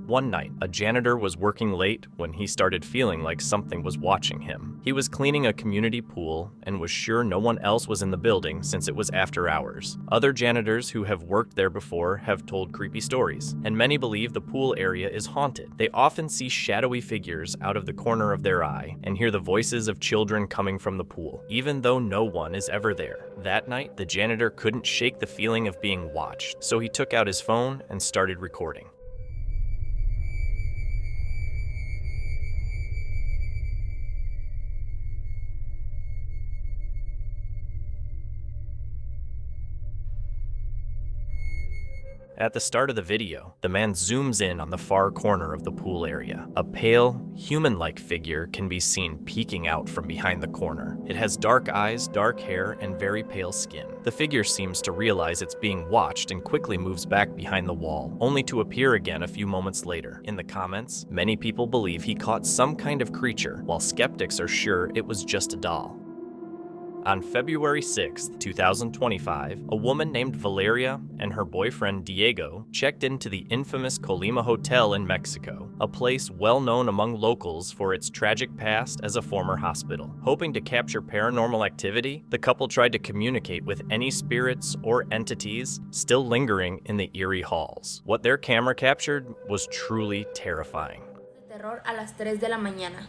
One night, a janitor was working late when he started feeling like something was watching him. He was cleaning a community pool and was sure no one else was in the building since it was after hours. Other janitors who have worked there before have told creepy stories, and many believe the pool area is haunted. They often see shadowy figures out of the corner of their eye and hear the voices of children coming from the pool, even though no one is ever there. That night, the janitor couldn't shake the feeling of being watched, so he took out his phone and started recording. At the start of the video, the man zooms in on the far corner of the pool area. A pale, human-like figure can be seen peeking out from behind the corner. It has dark eyes, dark hair, and very pale skin. The figure seems to realize it's being watched and quickly moves back behind the wall, only to appear again a few moments later. In the comments, many people believe he caught some kind of creature, while skeptics are sure it was just a doll. On February 6, 2025, a woman named Valeria and her boyfriend Diego checked into the infamous Colima Hotel in Mexico, a place well known among locals for its tragic past as a former hospital. Hoping to capture paranormal activity, the couple tried to communicate with any spirits or entities still lingering in the eerie halls. What their camera captured was truly terrifying. Terror a las 3 de la mañana.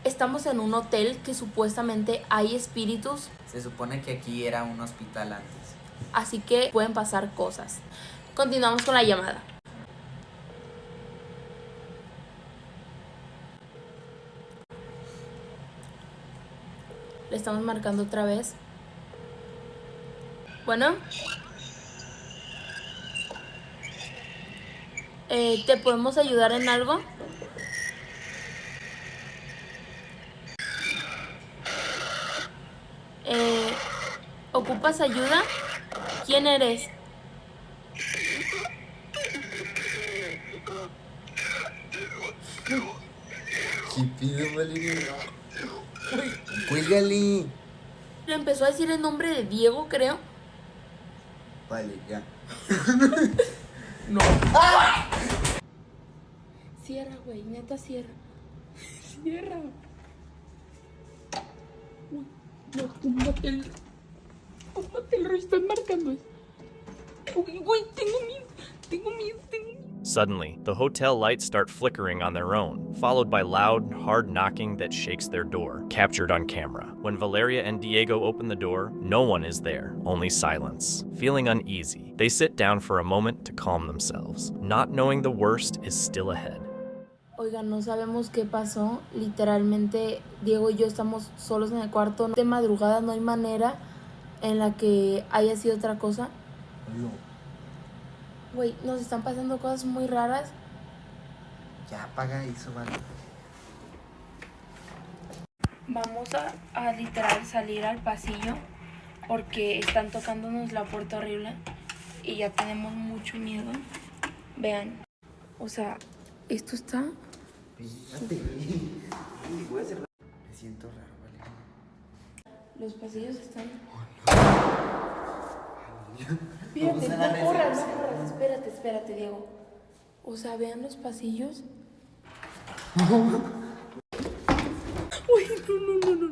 Estamos en un hotel que supuestamente hay espíritus. Se supone que aquí era un hospital antes. Así que pueden pasar cosas. Continuamos con la llamada. Le estamos marcando otra vez. Bueno. ¿Te podemos ayudar en algo? ¿Ocupas ayuda? ¿Quién eres? ¿Qué pido, Valeria? ¡Cuélgale! Le empezó a decir el nombre de Diego, creo. Vale, ya. No. ¡Ah! Cierra, güey, neta, cierra. Cierra. Uy, no, túmbate lo están marcando. Uy, güey, tengo miedo. Suddenly, the hotel lights start flickering on their own, followed by loud, hard knocking that shakes their door, captured on camera. When Valeria and Diego open the door, no one is there, only silence. Feeling uneasy, they sit down for a moment to calm themselves, not knowing the worst is still ahead. Oigan, no sabemos qué pasó. Literalmente, Diego y yo estamos solos en el cuarto. De madrugada no hay manera en la que haya sido otra cosa. No. Güey, nos están pasando cosas muy raras. Ya apaga eso, vale. Vamos a literal salir al pasillo porque están tocándonos la puerta horrible y ya tenemos mucho miedo. Vean, o sea, esto está... Fíjate. Voy a cerrar. Me siento raro, vale. Los pasillos están... Fíjate, no corras. Espérate, Diego. O sea, vean los pasillos. Uy,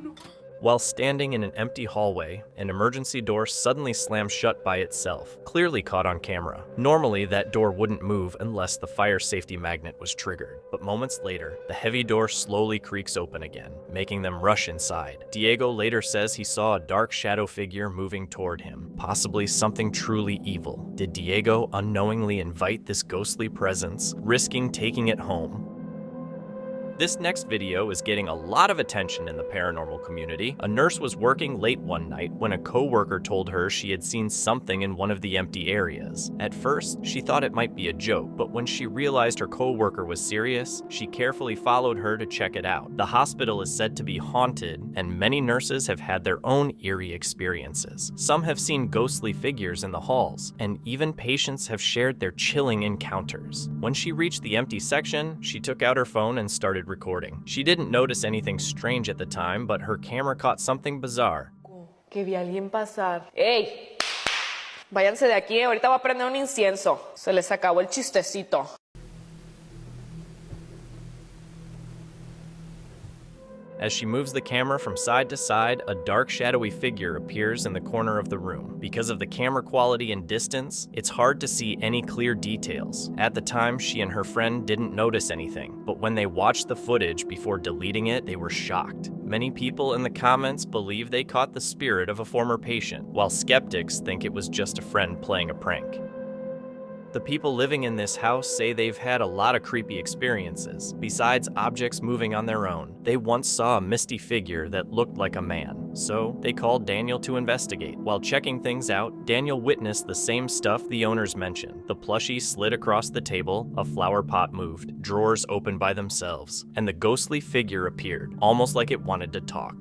no. While standing in an empty hallway, an emergency door suddenly slammed shut by itself, clearly caught on camera. Normally, that door wouldn't move unless the fire safety magnet was triggered, but moments later, the heavy door slowly creaks open again, making them rush inside. Diego later says he saw a dark shadow figure moving toward him, possibly something truly evil. Did Diego unknowingly invite this ghostly presence, risking taking it home? This next video is getting a lot of attention in the paranormal community. A nurse was working late one night when a co-worker told her she had seen something in one of the empty areas. At first, she thought it might be a joke, but when she realized her co-worker was serious, she carefully followed her to check it out. The hospital is said to be haunted, and many nurses have had their own eerie experiences. Some have seen ghostly figures in the halls, and even patients have shared their chilling encounters. When she reached the empty section, she took out her phone and started recording. She didn't notice anything strange at the time, but her camera caught something bizarre. Que vi a alguien pasar. ¡Ey! Váyanse de aquí, ahorita va a prender un incienso. Se les acabó el chistecito. As she moves the camera from side to side, a dark, shadowy figure appears in the corner of the room. Because of the camera quality and distance, it's hard to see any clear details. At the time, she and her friend didn't notice anything, but when they watched the footage before deleting it, they were shocked. Many people in the comments believe they caught the spirit of a former patient, while skeptics think it was just a friend playing a prank. The people living in this house say they've had a lot of creepy experiences. Besides objects moving on their own, they once saw a misty figure that looked like a man, so they called Daniel to investigate. While checking things out, Daniel witnessed the same stuff the owners mentioned. The plushie slid across the table, a flower pot moved, drawers opened by themselves, and the ghostly figure appeared, almost like it wanted to talk.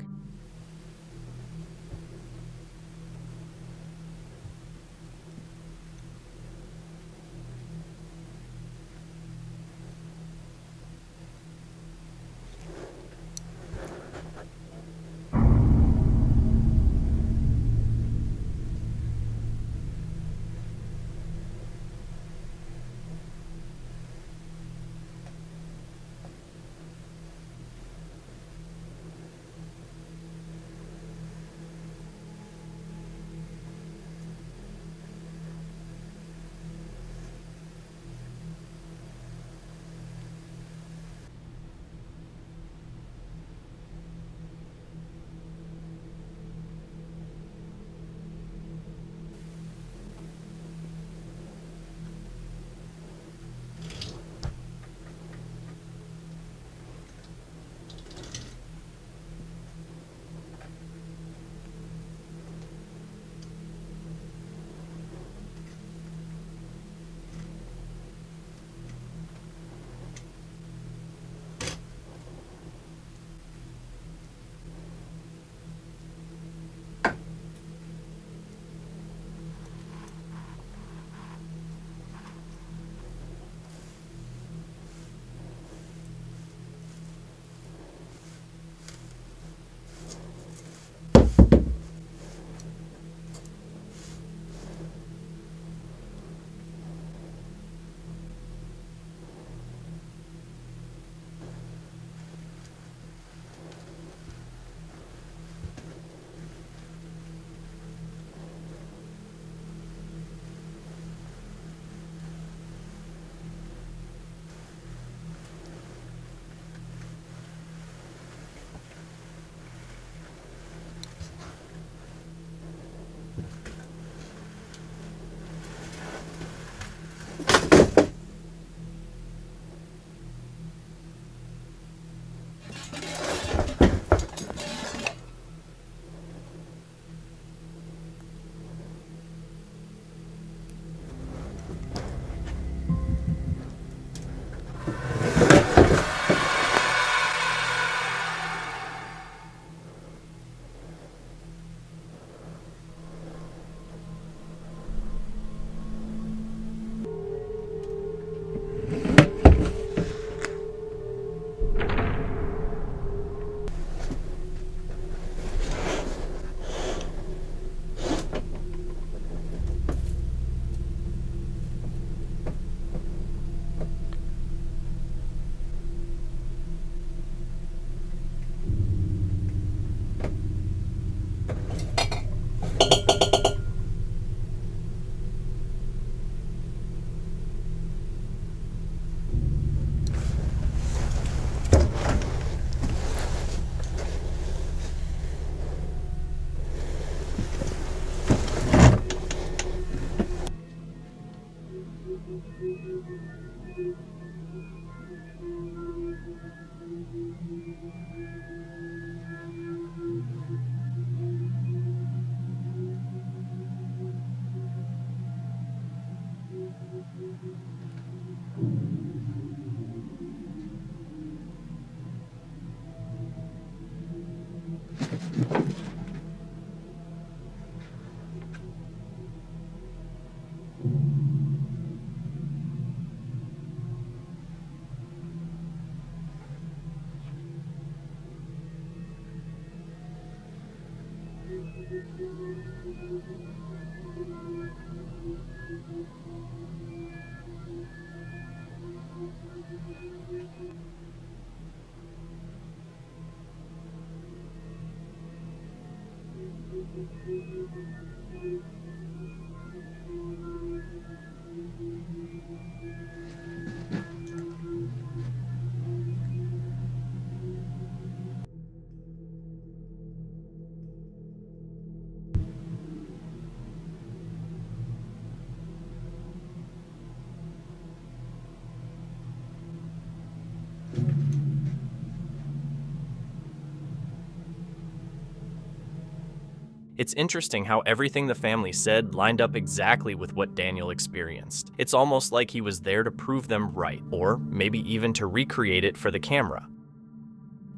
It's interesting how everything the family said lined up exactly with what Daniel experienced. It's almost like he was there to prove them right, or maybe even to recreate it for the camera.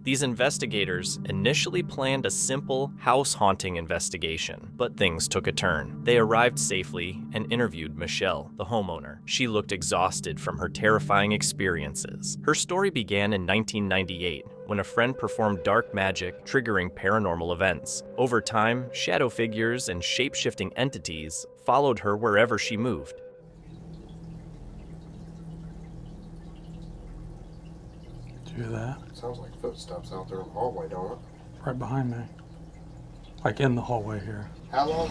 These investigators initially planned a simple house haunting investigation, but things took a turn. They arrived safely and interviewed Michelle, the homeowner. She looked exhausted from her terrifying experiences. Her story began in 1998 when a friend performed dark magic, triggering paranormal events. Over time, shadow figures and shape-shifting entities followed her wherever she moved. Did you hear that? Sounds like footsteps out there in the hallway, don't it? Right behind me. Like in the hallway here. How long?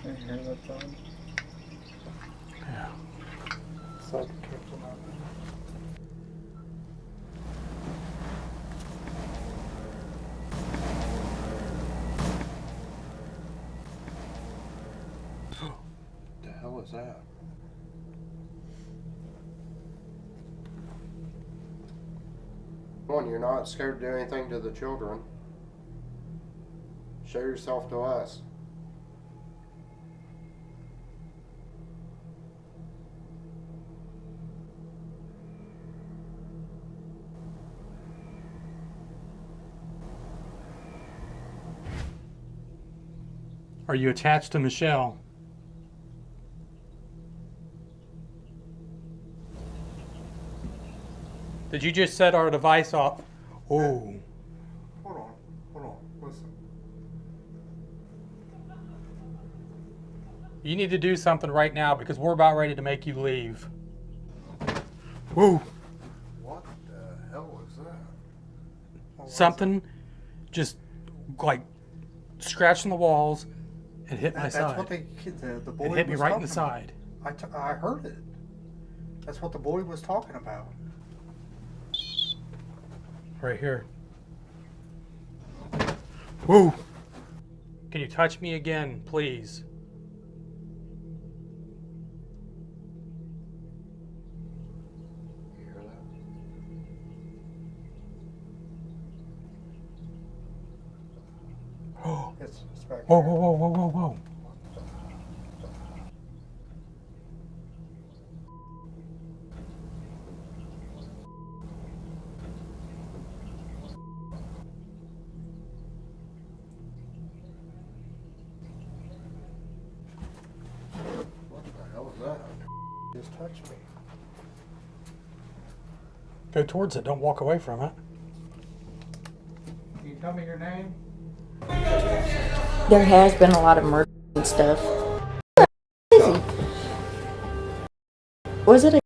You hear that sound? Yeah. It's like it came from out there. The hell is that? One, you're not scared to do anything to the children. Show yourself to us. Are you attached to Michelle? Did you just set our device off? Oh. Hold on, listen. You need to do something right now because we're about ready to make you leave. Whoa. What the hell is that? Something just like scratching the walls and hit my side. That's what the boy It hit me was right in the talking side. about. I heard it. That's what the boy was talking about. Right here. Whoa. Can you touch me again, please? You hear that? Oh. It's back Whoa, here. whoa, whoa, whoa, whoa, whoa. What the hell is that? Just touched me. Go towards it. Don't walk away from it. Can you tell me your name? There has been a lot of murder and stuff. Was it a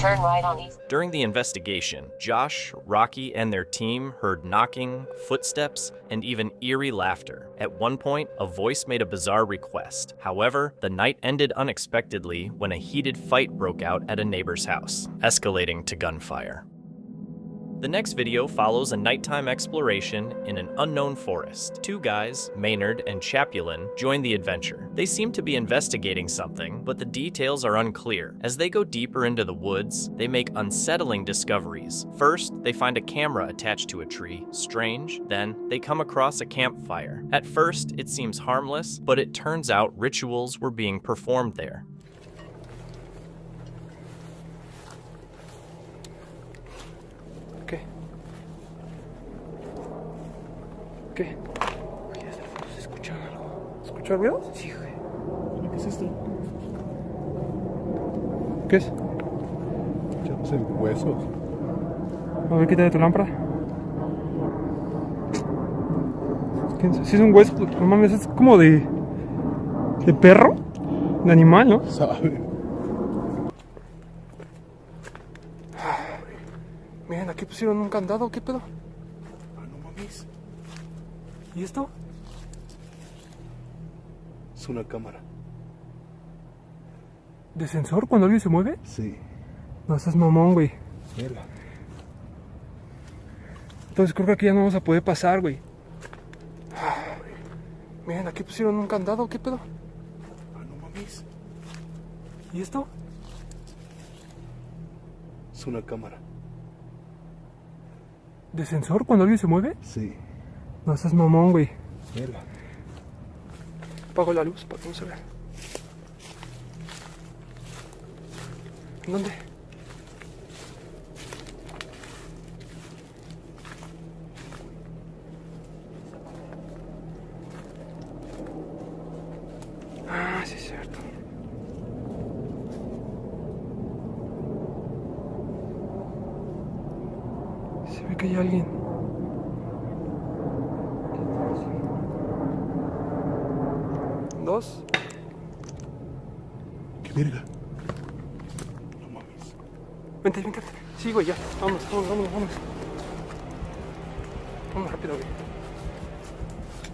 Turn right on East. During the investigation, Josh, Rocky, and their team heard knocking, footsteps, and even eerie laughter. At one point, a voice made a bizarre request. However, the night ended unexpectedly when a heated fight broke out at a neighbor's house, escalating to gunfire. The next video follows a nighttime exploration in an unknown forest. Two guys, Maynard and Chapulin, join the adventure. They seem to be investigating something, but the details are unclear. As they go deeper into the woods, they make unsettling discoveries. First, they find a camera attached to a tree. Strange. Then, they come across a campfire. At first, it seems harmless, but it turns out rituals were being performed there. ¿Qué? Oye, se escucha algo. ¿Escuchó ruido? Sí, güey. ¿Qué es esto? ¿Qué es? Escuchamos huesos. A ver, quita de tu lámpara. Si es un hueso, no mames, es como de perro, de animal, ¿no? Sabe. Miren, aquí pusieron un candado, ¿qué pedo? No mames. ¿Y esto? Es una cámara. ¿De sensor cuando alguien se mueve? Sí. No seas mamón, güey. Mira. Entonces creo que aquí ya no vamos a poder pasar, güey. Miren, aquí pusieron un candado, ¿qué pedo? No mames. ¿Y esto? Es una cámara. ¿De sensor cuando alguien se mueve? Sí. No seas mamón, güey. Mira. Apago la luz para que no se vea. ¿En dónde? Ah, sí es cierto. Se ve que hay alguien. Dos. ¿Qué verga? Vente. Sí, güey, ya. Vámonos. Vamos rápido, güey.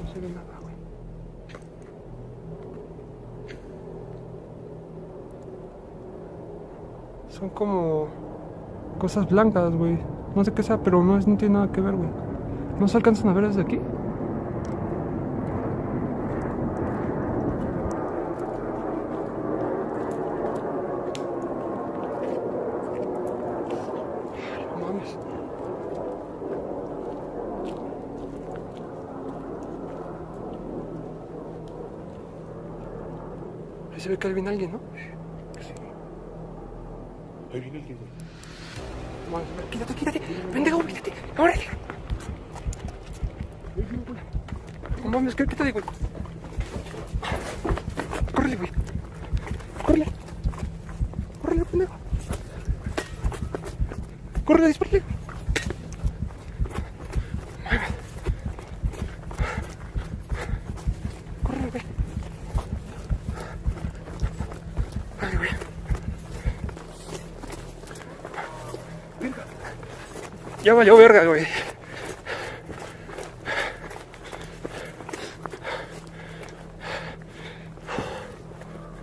No se ve nada, güey. Son como cosas blancas, güey. No sé qué sea, pero no tiene nada que ver, güey. ¿No se alcanzan a ver desde aquí? Ahí se ve que ahí viene alguien, ¿no? Sí. Ahí viene alguien, güey. Vamos, quítate. Pendejo, quítate. ¡Órale! No mames, quítate, güey. Córrele, güey. Córrele, pendejo. Córrele, dispárale. Córrele, güey. Ay, güey. Verga. Ya valió verga, güey.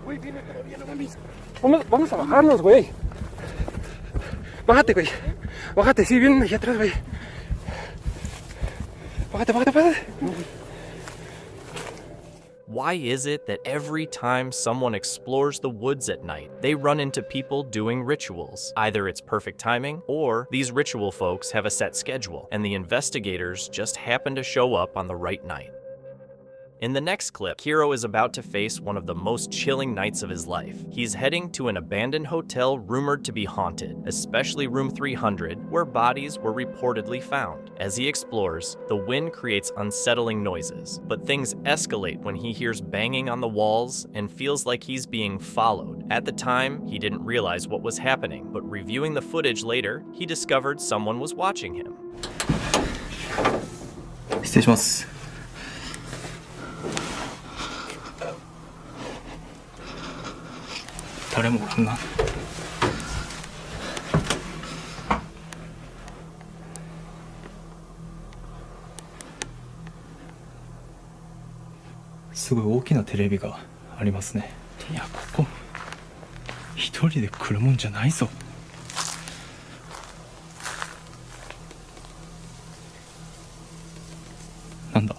Güey, viene todavía, no mames. Vamos a bajarnos, güey. Bájate, güey. Bájate, sí, vienen allá atrás, güey. Bájate. Why is it that every time someone explores the woods at night, they run into people doing rituals? Either it's perfect timing, or these ritual folks have a set schedule, and the investigators just happen to show up on the right night. In the next clip, Hiro is about to face one of the most chilling nights of his life. He's heading to an abandoned hotel rumored to be haunted, especially room 300, where bodies were reportedly found. As he explores, the wind creates unsettling noises, but things escalate when he hears banging on the walls and feels like he's being followed. At the time, he didn't realize what was happening, but reviewing the footage later, he discovered someone was watching him. 失礼します。誰もおらんな。すごい大きなテレビがありますね。いや、ここ一人で来るもんじゃないぞ。なんだ、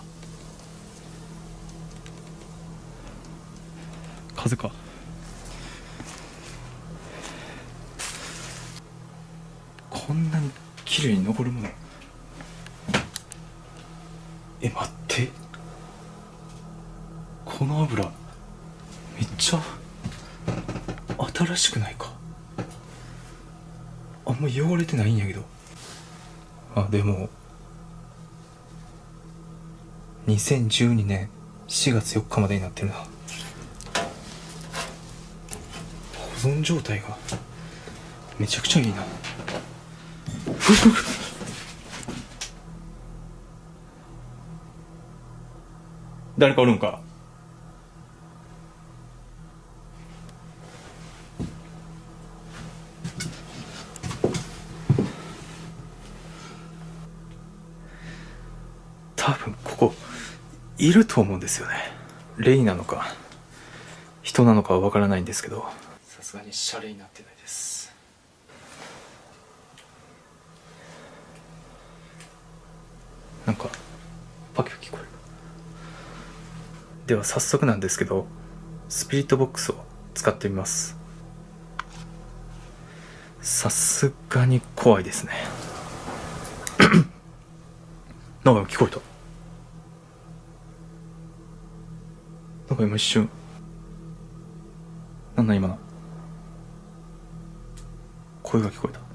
風か。こんなに綺麗に登るもの。待って、この油めっちゃ新しくないか。あんま汚れてないんやけど。でも2012年4月4日までになってるな。保存状態がめちゃくちゃいいな。誰かおるんか。多分ここいると思うんですよね。霊なのか人なのかはわからないんですけど、さすがにシャレになってないです。なんかパキパキ聞こえる。では早速なんですけど、スピリットボックスを使ってみます。さすがに怖いですね。なんか聞こえた。なんか今一瞬、なんだ今の声が聞こえた。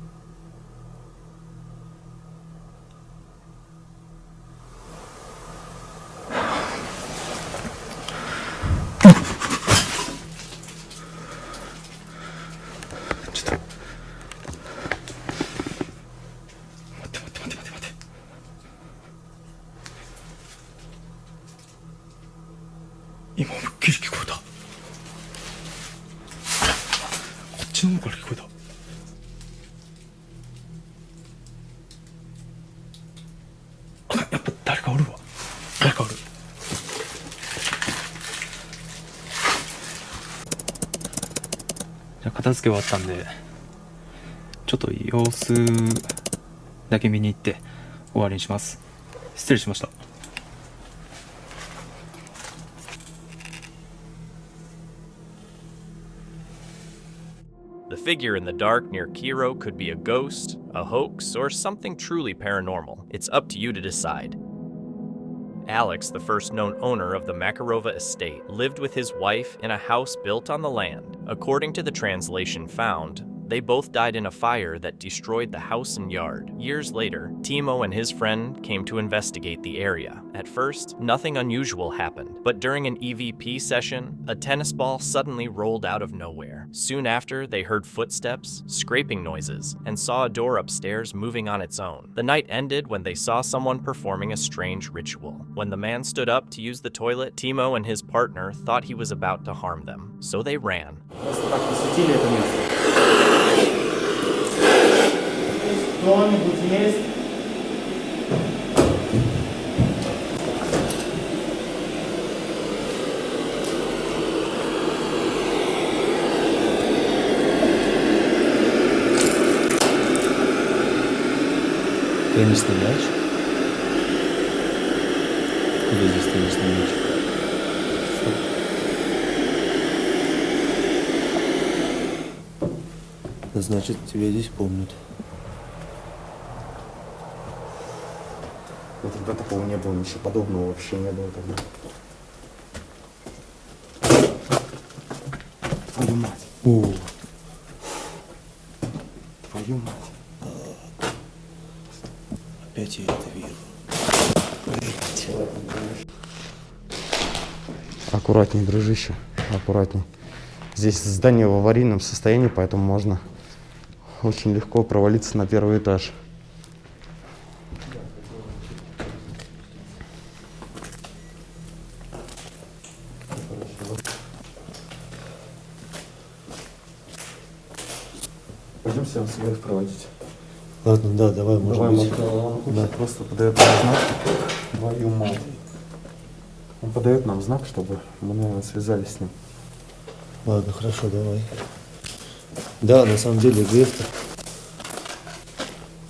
今思いっきり聞こえた。こっちの方から聞こえた。やっぱ誰かおるわ。誰かおる。じゃあ片付け終わったんで、ちょっと様子だけ見に行って終わりにします。失礼しました。The figure in the dark near Kiro could be a ghost, a hoax, or something truly paranormal. It's up to you to decide. Alex, the first known owner of the Makarova estate, lived with his wife in a house built on the land. According to the translation found, they both died in a fire that destroyed the house and yard. Years later, Timo and his friend came to investigate the area. At first, nothing unusual happened, but during an EVP session, a tennis ball suddenly rolled out of nowhere. Soon after, they heard footsteps, scraping noises, and saw a door upstairs moving on its own. The night ended when they saw someone performing a strange ritual. When the man stood up to use the toilet, Timo and his partner thought he was about to harm them, so they ran. Кто-нибудь есть? Теннисный мяч? Где здесь теннисный мяч? Значит, тебя здесь помнят. Вот тогда такого не было, ничего подобного вообще не было тогда. Твою мать. О. Твою мать. Опять я это вижу. Аккуратней, дружище, аккуратней. Здесь здание в аварийном состоянии, поэтому можно очень легко провалиться на первый этаж. Пойдем себя вверх проводить. Ладно, да, давай, может быть. Да. Просто подает знак. Твою мать. Он подает нам знак, чтобы мы, наверное, связались с ним. Ладно, хорошо, давай. Да, на самом деле ЭГФ-то.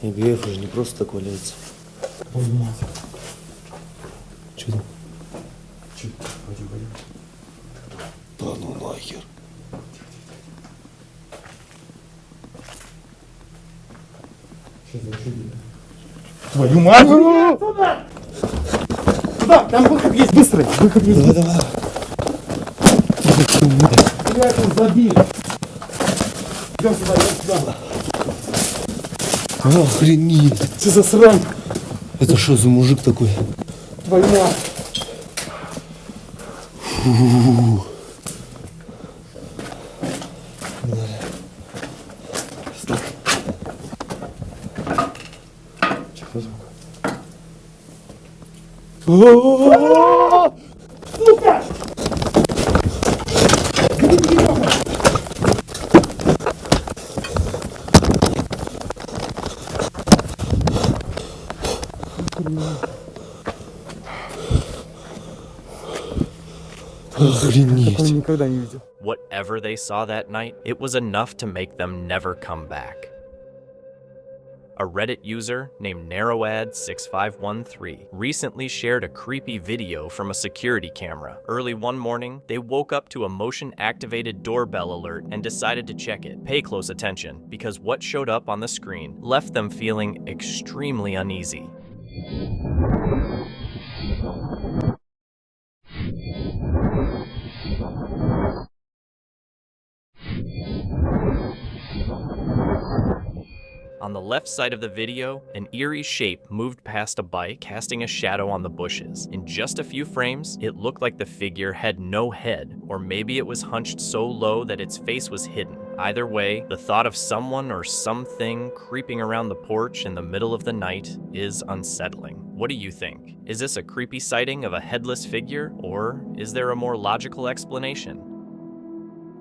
ЭГФ уже не просто так валяется. Ой, мать. Че там? Че? Пойдем, пойдем. Да ну нахер. Твою мать! Туда! Туда! Там выход есть, быстрый! Выход есть. Давай, давай. Блядь, он забил! Идем сюда, идем сюда. Охренеть! Что за срань? Это что за мужик такой? Твою мать! Фу. Стоп. Что за звук? Сука! Охренеть. Такого никогда не видел. Whatever they saw that night, it was enough to make them never come back. A Reddit user named Narrowad6513 recently shared a creepy video from a security camera. Early one morning, they woke up to a motion-activated doorbell alert and decided to check it. Pay close attention, because what showed up on the screen left them feeling extremely uneasy. On the left side of the video, an eerie shape moved past a bike, casting a shadow on the bushes. In just a few frames, it looked like the figure had no head, or maybe it was hunched so low that its face was hidden. Either way, the thought of someone or something creeping around the porch in the middle of the night is unsettling. What do you think? Is this a creepy sighting of a headless figure, or is there a more logical explanation?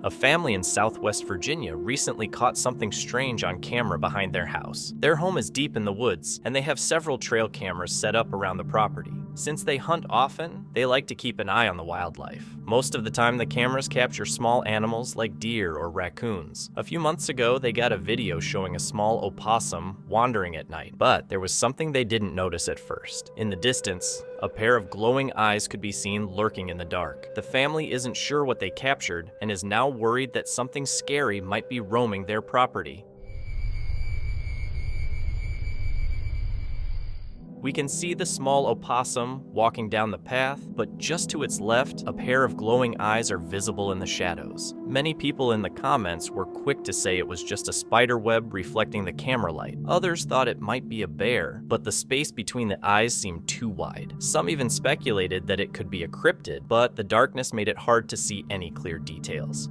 A family in Southwest Virginia recently caught something strange on camera behind their house. Their home is deep in the woods, and they have several trail cameras set up around the property. Since they hunt often, they like to keep an eye on the wildlife. Most of the time, the cameras capture small animals like deer or raccoons. A few months ago, they got a video showing a small opossum wandering at night, but there was something they didn't notice at first. In the distance, a pair of glowing eyes could be seen lurking in the dark. The family isn't sure what they captured and is now worried that something scary might be roaming their property. We can see the small opossum walking down the path, but just to its left, a pair of glowing eyes are visible in the shadows. Many people in the comments were quick to say it was just a spider web reflecting the camera light. Others thought it might be a bear, but the space between the eyes seemed too wide. Some even speculated that it could be a cryptid, but the darkness made it hard to see any clear details.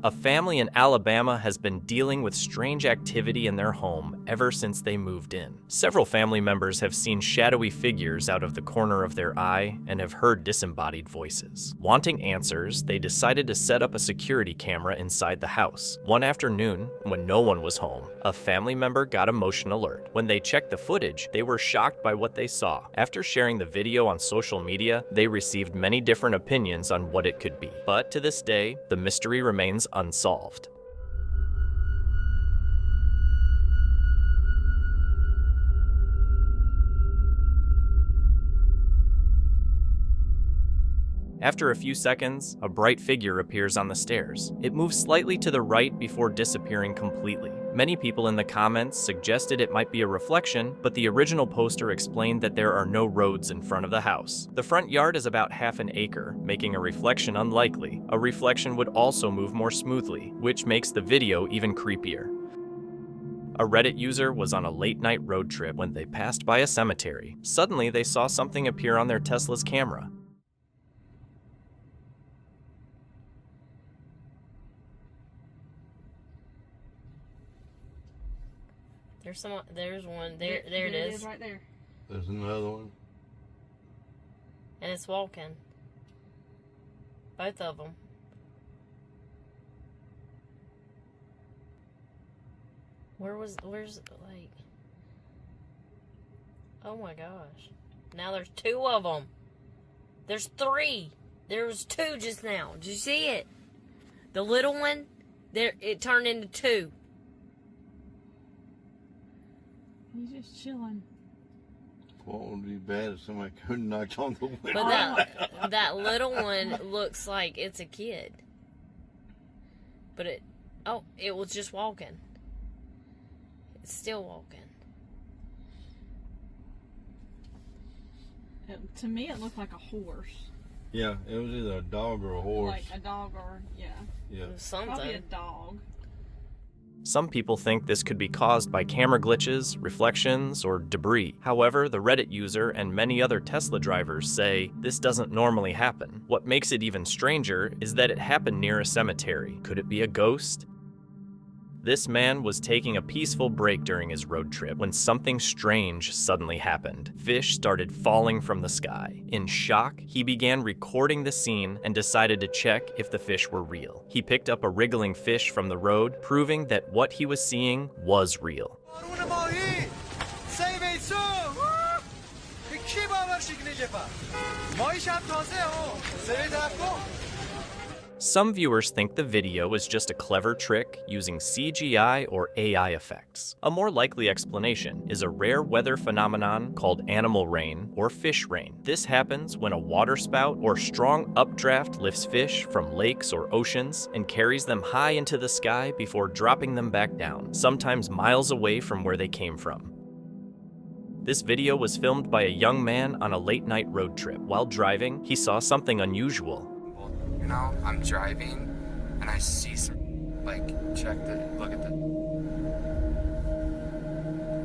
A family in Alabama has been dealing with strange activity in their home ever since they moved in. Several family members have seen shadowy figures out of the corner of their eye and have heard disembodied voices. Wanting answers, they decided to set up a security camera inside the house. One afternoon, when no one was home, a family member got a motion alert. When they checked the footage, they were shocked by what they saw. After sharing the video on social media, they received many different opinions on what it could be. But to this day, the mystery remains unsolved. After a few seconds, a bright figure appears on the stairs. It moves slightly to the right before disappearing completely. Many people in the comments suggested it might be a reflection, but the original poster explained that there are no roads in front of the house. The front yard is about half an acre, making a reflection unlikely. A reflection would also move more smoothly, which makes the video even creepier. A Reddit user was on a late-night road trip when they passed by a cemetery. Suddenly, they saw something appear on their Tesla's camera. There's one. There it is. Right there. There's another one. And it's walking. Both of them. Where's, like... Oh my gosh. Now there's two of them. There's 3. There was 2 just now. Did you see it? The little one, there it turned into 2. He's just chilling. What would be bad if somebody couldn't knock on the window? But that little one looks like it's a kid. But it was just walking. It's still walking. To me, it looked like a horse. Yeah, it was either a dog or a horse. Like a dog or, Yeah. Probably a dog. Some people think this could be caused by camera glitches, reflections, or debris. However, the Reddit user and many other Tesla drivers say this doesn't normally happen. What makes it even stranger is that it happened near a cemetery. Could it be a ghost? This man was taking a peaceful break during his road trip when something strange suddenly happened. Fish started falling from the sky. In shock, he began recording the scene and decided to check if the fish were real. He picked up a wriggling fish from the road, proving that what he was seeing was real. Some viewers think the video is just a clever trick using CGI or AI effects. A more likely explanation is a rare weather phenomenon called animal rain or fish rain. This happens when a waterspout or strong updraft lifts fish from lakes or oceans and carries them high into the sky before dropping them back down, sometimes miles away from where they came from. This video was filmed by a young man on a late-night road trip. While driving, he saw something unusual. You know, I'm driving and I see some, like, look at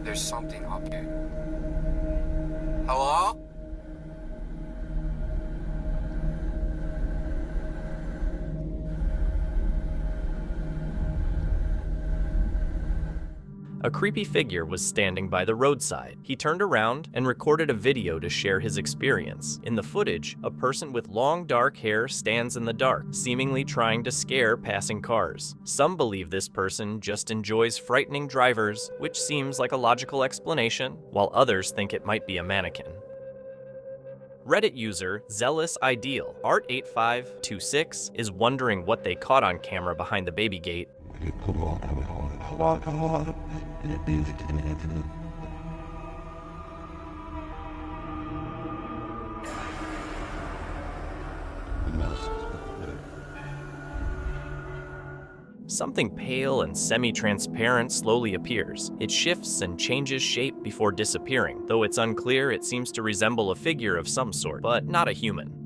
there's something up here. Hello? A creepy figure was standing by the roadside. He turned around and recorded a video to share his experience. In the footage, a person with long dark hair stands in the dark, seemingly trying to scare passing cars. Some believe this person just enjoys frightening drivers, which seems like a logical explanation, while others think it might be a mannequin. Reddit user Zealous Ideal Art8526 is wondering what they caught on camera behind the baby gate. Something pale and semi-transparent slowly appears. It shifts and changes shape before disappearing. Though it's unclear, it seems to resemble a figure of some sort, but not a human.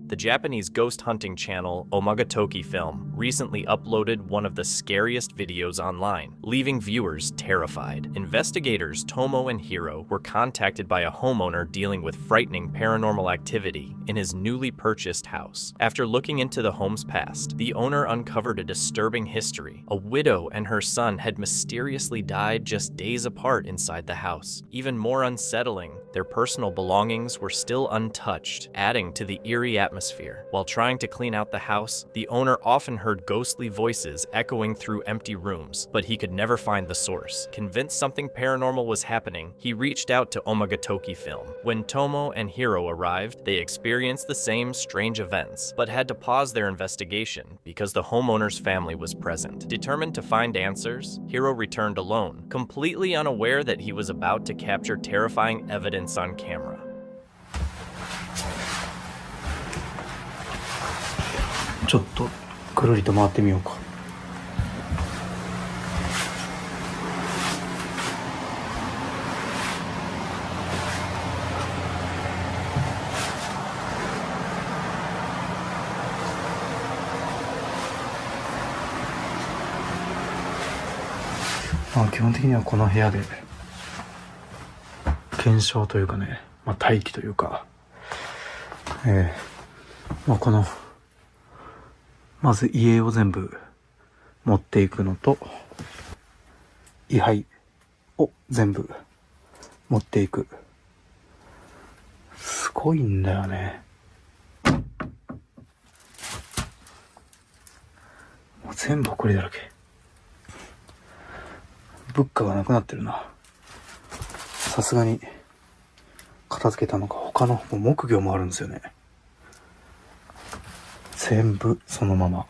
The Japanese ghost hunting channel Omagatoki Film recently uploaded one of the scariest videos online, leaving viewers terrified. Investigators Tomo and Hiro were contacted by a homeowner dealing with frightening paranormal activity in his newly purchased house. After looking into the home's past, the owner uncovered a disturbing history. A widow and her son had mysteriously died just days apart inside the house. Even more unsettling, their personal belongings were still untouched, adding to the eerie atmosphere. While trying to clean out the house, the owner often heard ghostly voices echoing through empty rooms, but he could never find the source. Convinced something paranormal was happening, he reached out to Omagatoki Film. When Tomo and Hiro arrived, they experienced the same strange events, but had to pause their investigation because the homeowner's family was present. Determined to find answers, Hiro returned alone, completely unaware that he was about to capture terrifying evidence on camera. ちょっとくるりと回ってみようか。基本的にはこの部屋で検証というかね、待機というか、このまず家を全部持っていくのと、位牌を全部持っていく。すごいんだよね。もう全部埃だらけ。物価がなくなってるな。さすがに片付けたのか、他の木魚もあるんですよね。全部そのまま。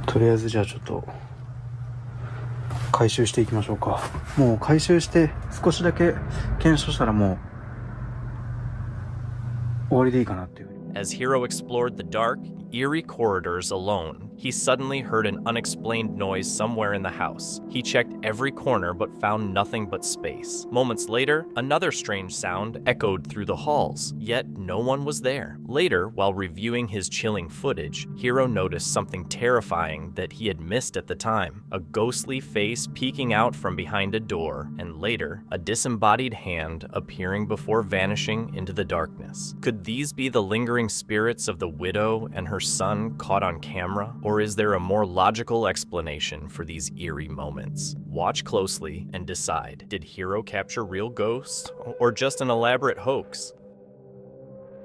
とりあえずじゃあちょっと回収していきましょうか。もう回収して少しだけ検証したらもう終わりでいいかなっていう。As Hiro explored the dark, eerie corridors alone, he suddenly heard an unexplained noise somewhere in the house. He checked every corner but found nothing but space. Moments later, another strange sound echoed through the halls, yet no one was there. Later, while reviewing his chilling footage, Hiro noticed something terrifying that he had missed at the time. A ghostly face peeking out from behind a door, and later, a disembodied hand appearing before vanishing into the darkness. Could these be the lingering spirits of the widow and her son caught on camera? Or is there a more logical explanation for these eerie moments? Watch closely and decide. Did Hiro capture real ghosts or just an elaborate hoax?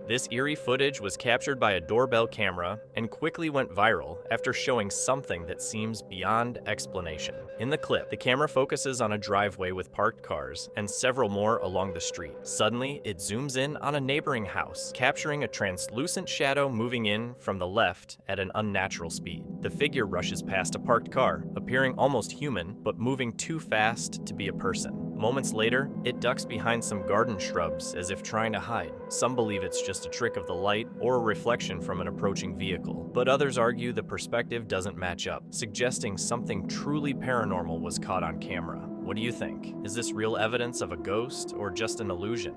This eerie footage was captured by a doorbell camera and quickly went viral after showing something that seems beyond explanation. In the clip, the camera focuses on a driveway with parked cars and several more along the street. Suddenly, it zooms in on a neighboring house, capturing a translucent shadow moving in from the left at an unnatural speed. The figure rushes past a parked car, appearing almost human, but moving too fast to be a person. Moments later, it ducks behind some garden shrubs as if trying to hide. Some believe it's just a trick of the light or a reflection from an approaching vehicle, but others argue the perspective doesn't match up, suggesting something truly paranormal was caught on camera. What do you think? Is this real evidence of a ghost or just an illusion?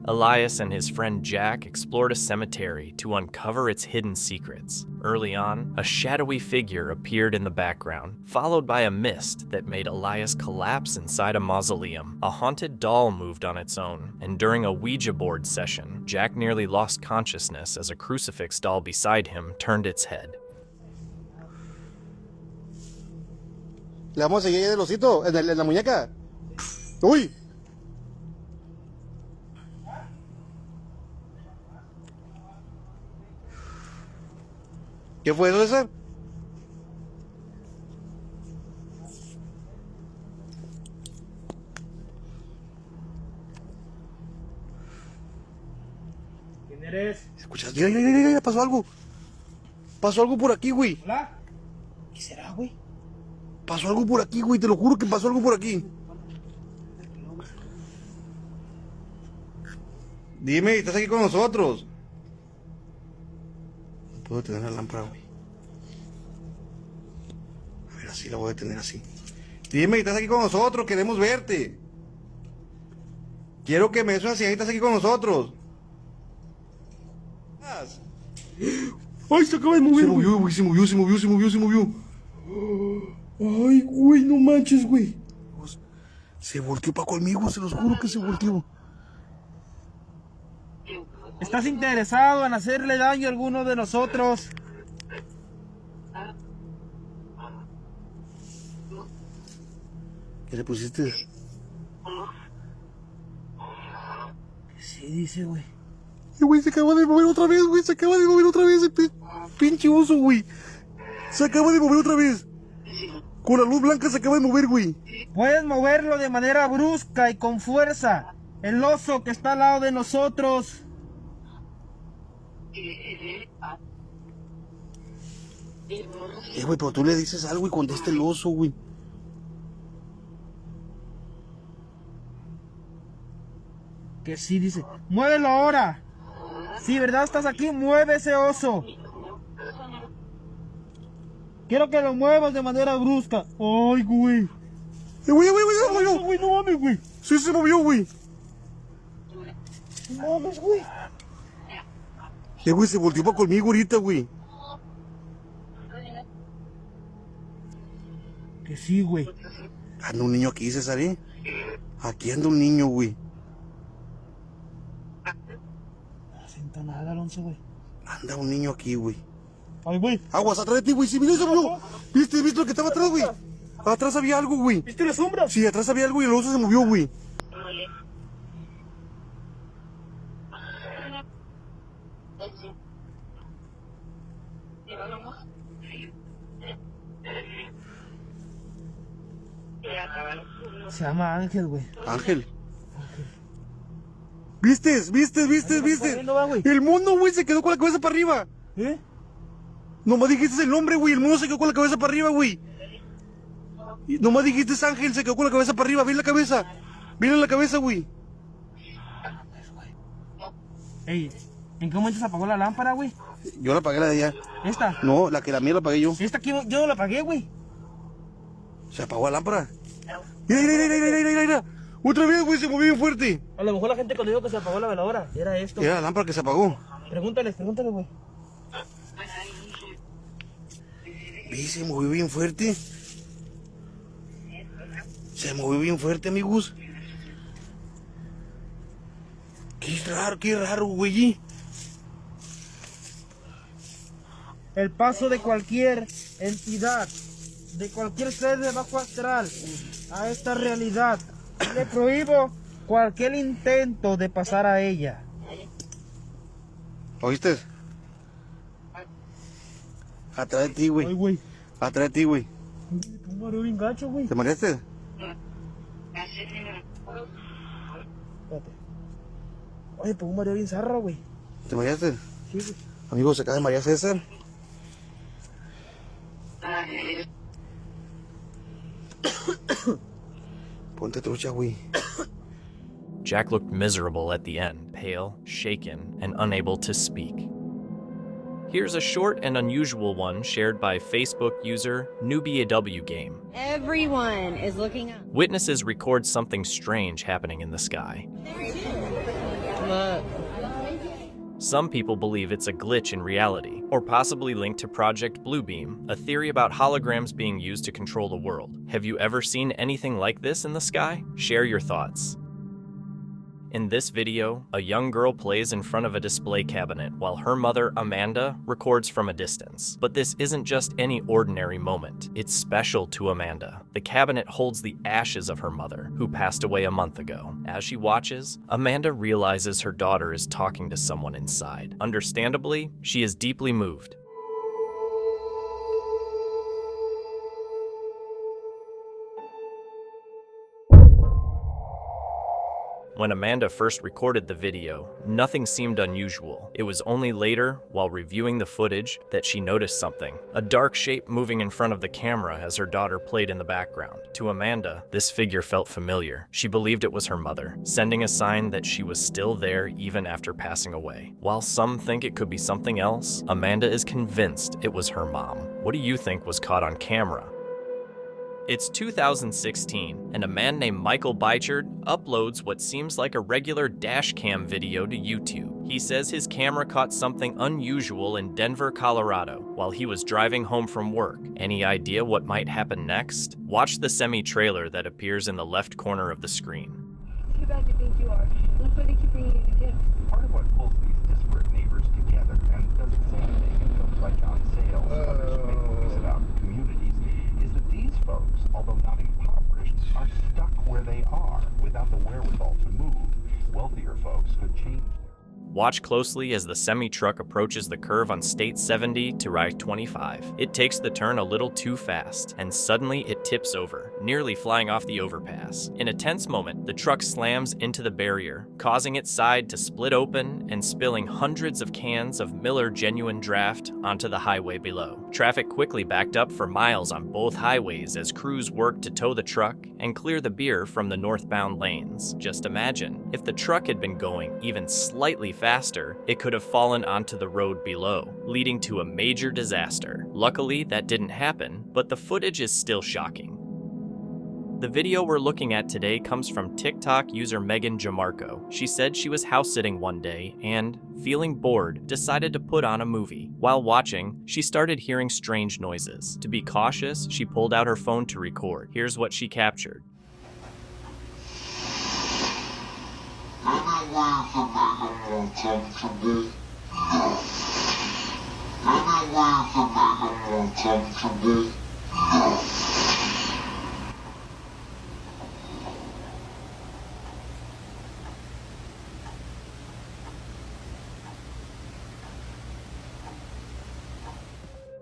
Elias and his friend Jack explored a cemetery to uncover its hidden secrets. Early on, a shadowy figure appeared in the background, followed by a mist that made Elias collapse inside a mausoleum. A haunted doll moved on its own, and during a Ouija board session, Jack nearly lost consciousness as a crucifix doll beside him turned its head. Le vamos a seguir el osito en la muñeca. Uy. ¿Qué fue eso, César? ¿Quién eres? ¿Escuchas? Ya, pasó algo. Pasó algo por aquí, güey. ¿Hola? ¿Qué será, güey? Pasó algo por aquí, güey. Te lo juro que pasó algo por aquí. Dime, ¿estás aquí con nosotros? No puedo tener la lámpara, güey. A ver, así la voy a tener así. Dime, ¿estás aquí con nosotros? Queremos verte. Quiero que me des una señal, ¿estás aquí con nosotros? ¡Ay, se acaba de mover! Se movió, güey, se movió. Ay, güey, no manches, güey. Se volteó para conmigo, se los juro que se volteó. ¿Estás interesado en hacerle daño a alguno de nosotros? ¿Qué le pusiste? Sí, dice, güey. Güey, se acaba de mover otra vez, güey. Se acaba de mover otra vez el pinche oso, güey. Se acaba de mover otra vez. Con la luz blanca se acaba de mover, güey. Puedes moverlo de manera brusca y con fuerza. El oso que está al lado de nosotros. Güey, pero tú le dices algo y contesta el oso, güey. Que sí, dice. ¡Muévelo ahora! Sí, ¿verdad? ¿Estás aquí? ¡Mueve ese oso! Quiero que lo muevas de manera brusca. ¡Ay, güey! Güey, no mames, güey. Sí, se movió, güey. No mames, güey. Güey, se volteó para conmigo ahorita, güey. Que sí, güey. Anda un niño aquí, César, ¿eh? Aquí anda un niño, güey. No siento nada, Alonso, güey. Anda un niño aquí, güey. Ay, güey. Aguas atrás de ti, güey. Sí, mira eso, bro. ¿Viste lo que estaba atrás, güey? Atrás había algo, güey. ¿Viste la sombra? Sí, atrás había algo y el oso se movió, güey. Se llama Ángel, güey. Ángel. ¿Viste? El mono, güey, se quedó con la cabeza para arriba. ¿Eh? Nomás dijiste el nombre, güey. El mono se quedó con la cabeza para arriba, güey. Nomás dijiste Ángel, se quedó con la cabeza para arriba. Ven la cabeza. Ven la cabeza, güey. Ey, ¿en qué momento se apagó la lámpara, güey? Yo la apagué, la de allá. ¿Esta? No, la mía la apagué yo. Esta aquí yo no la apagué, güey. Se apagó la lámpara. Mira. Otra vez, güey, se movió bien fuerte. A lo mejor la gente cuando dijo que se apagó la veladora, era esto. Era la lámpara que se apagó. Pregúntale, güey. Sí, se movió bien fuerte. Se movió bien fuerte, amigos. Qué raro, güey. El paso de cualquier entidad, de cualquier ser de bajo astral a esta realidad. Le prohíbo cualquier intento de pasar a ella. ¿Oíste? Atrás de ti, güey. Ay, güey. Atrás de ti, güey. Un mareo bien gacho, güey. ¿Te mareaste? Espérate. Oye, pues un mareo bien zarra, güey. ¿Te mareaste? Sí, güey. Amigos, se acaba de marear César. Ponte trucha, güey. Jack looked miserable at the end, pale, shaken, and unable to speak. Here's a short and unusual one shared by Facebook user NewbieAW Everyone is looking up. Witnesses record something strange happening in the sky. Look. Some people believe it's a glitch in reality, or possibly linked to Project Bluebeam, a theory about holograms being used to control the world. Have you ever seen anything like this in the sky? Share your thoughts. In this video, a young girl plays in front of a display cabinet while her mother, Amanda, records from a distance. But this isn't just any ordinary moment. It's special to Amanda. The cabinet holds the ashes of her mother, who passed away a month ago. As she watches, Amanda realizes her daughter is talking to someone inside. Understandably, she is deeply moved. When Amanda first recorded the video, nothing seemed unusual. It was only later, while reviewing the footage, that she noticed something. A dark shape moving in front of the camera as her daughter played in the background. To Amanda, this figure felt familiar. She believed it was her mother, sending a sign that she was still there even after passing away. While some think it could be something else, Amanda is convinced it was her mom. What do you think was caught on camera? It's 2016, and a man named Michael Bychard uploads what seems like a regular dash cam video to YouTube. He says his camera caught something unusual in Denver, Colorado, while he was driving home from work. Any idea what might happen next? Watch the semi-trailer that appears in the left corner of the screen. Too bad you think you are. Looks like they keep bringing you the gifts. Part of what pulls these disparate neighbors together, and does the same thing in films by John Sayles and others who make movies about communities, is that these folks, although not impoverished, are stuck where they are without the wherewithal to move. Wealthier folks could change. Watch closely as the semi-truck approaches the curve on State 70 to I-25. It takes the turn a little too fast, and suddenly it tips over, nearly flying off the overpass. In a tense moment, the truck slams into the barrier, causing its side to split open and spilling hundreds of cans of Miller Genuine Draft onto the highway below. Traffic quickly backed up for miles on both highways as crews worked to tow the truck and clear the beer from the northbound lanes. Just imagine, if the truck had been going even slightly faster, it could have fallen onto the road below, leading to a major disaster. Luckily, that didn't happen, but the footage is still shocking. The video we're looking at today comes from TikTok user Megan Jamarco. She said she was house sitting one day and, feeling bored, decided to put on a movie. While watching, she started hearing strange noises. To be cautious, she pulled out her phone to record. Here's what she captured.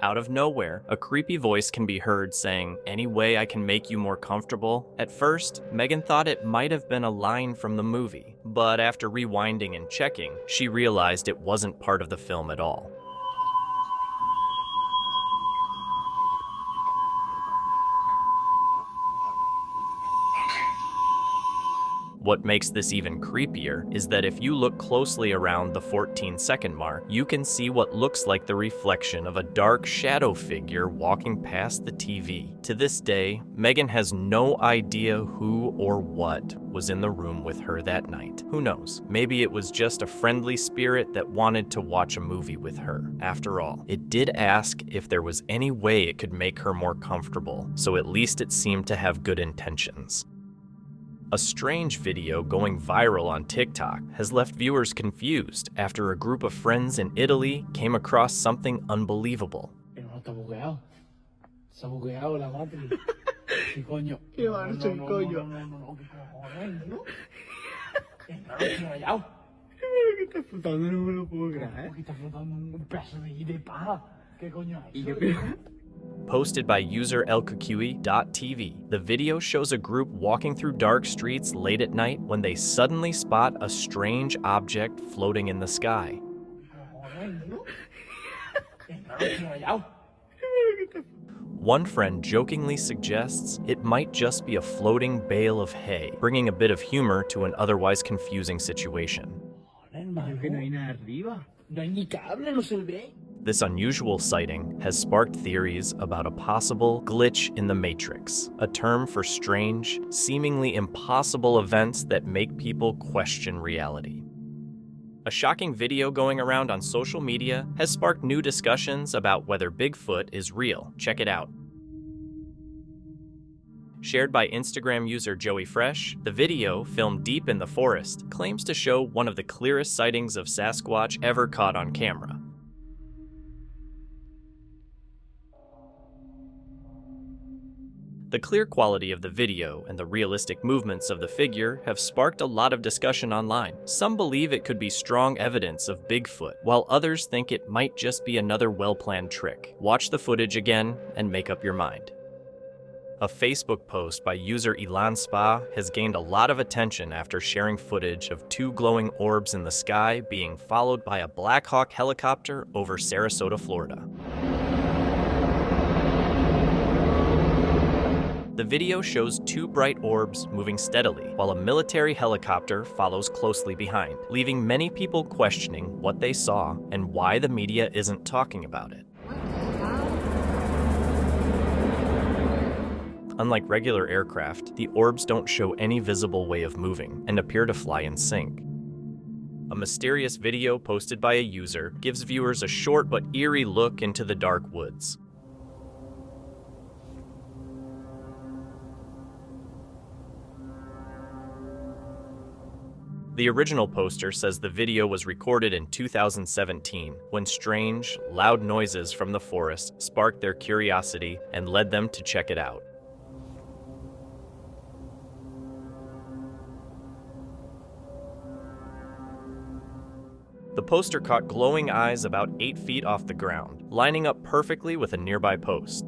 Out of nowhere, a creepy voice can be heard saying, "Any way I can make you more comfortable?" At first, Megan thought it might have been a line from the movie, but after rewinding and checking, she realized it wasn't part of the film at all. What makes this even creepier is that if you look closely around the 14-second mark, you can see what looks like the reflection of a dark shadow figure walking past the TV. To this day, Megan has no idea who or what was in the room with her that night. Who knows? Maybe it was just a friendly spirit that wanted to watch a movie with her. After all, it did ask if there was any way it could make her more comfortable, so at least it seemed to have good intentions. A strange video going viral on TikTok has left viewers confused after a group of friends in Italy came across something unbelievable. Posted by user elkukui.tv, the video shows a group walking through dark streets late at night when they suddenly spot a strange object floating in the sky. One friend jokingly suggests it might just be a floating bale of hay, bringing a bit of humor to an otherwise confusing situation. This unusual sighting has sparked theories about a possible glitch in the Matrix, a term for strange, seemingly impossible events that make people question reality. A shocking video going around on social media has sparked new discussions about whether Bigfoot is real. Check it out. Shared by Instagram user Joey Fresh, the video, filmed deep in the forest, claims to show one of the clearest sightings of Sasquatch ever caught on camera. The clear quality of the video and the realistic movements of the figure have sparked a lot of discussion online. Some believe it could be strong evidence of Bigfoot, while others think it might just be another well-planned trick. Watch the footage again and make up your mind. A Facebook post by user Elan Spa has gained a lot of attention after sharing footage of two glowing orbs in the sky being followed by a Black Hawk helicopter over Sarasota, Florida. The video shows two bright orbs moving steadily, while a military helicopter follows closely behind, leaving many people questioning what they saw and why the media isn't talking about it. Unlike regular aircraft, the orbs don't show any visible way of moving and appear to fly in sync. A mysterious video posted by a user gives viewers a short but eerie look into the dark woods. The original poster says the video was recorded in 2017, when strange, loud noises from the forest sparked their curiosity and led them to check it out. The poster caught glowing eyes about 8 feet off the ground, lining up perfectly with a nearby post.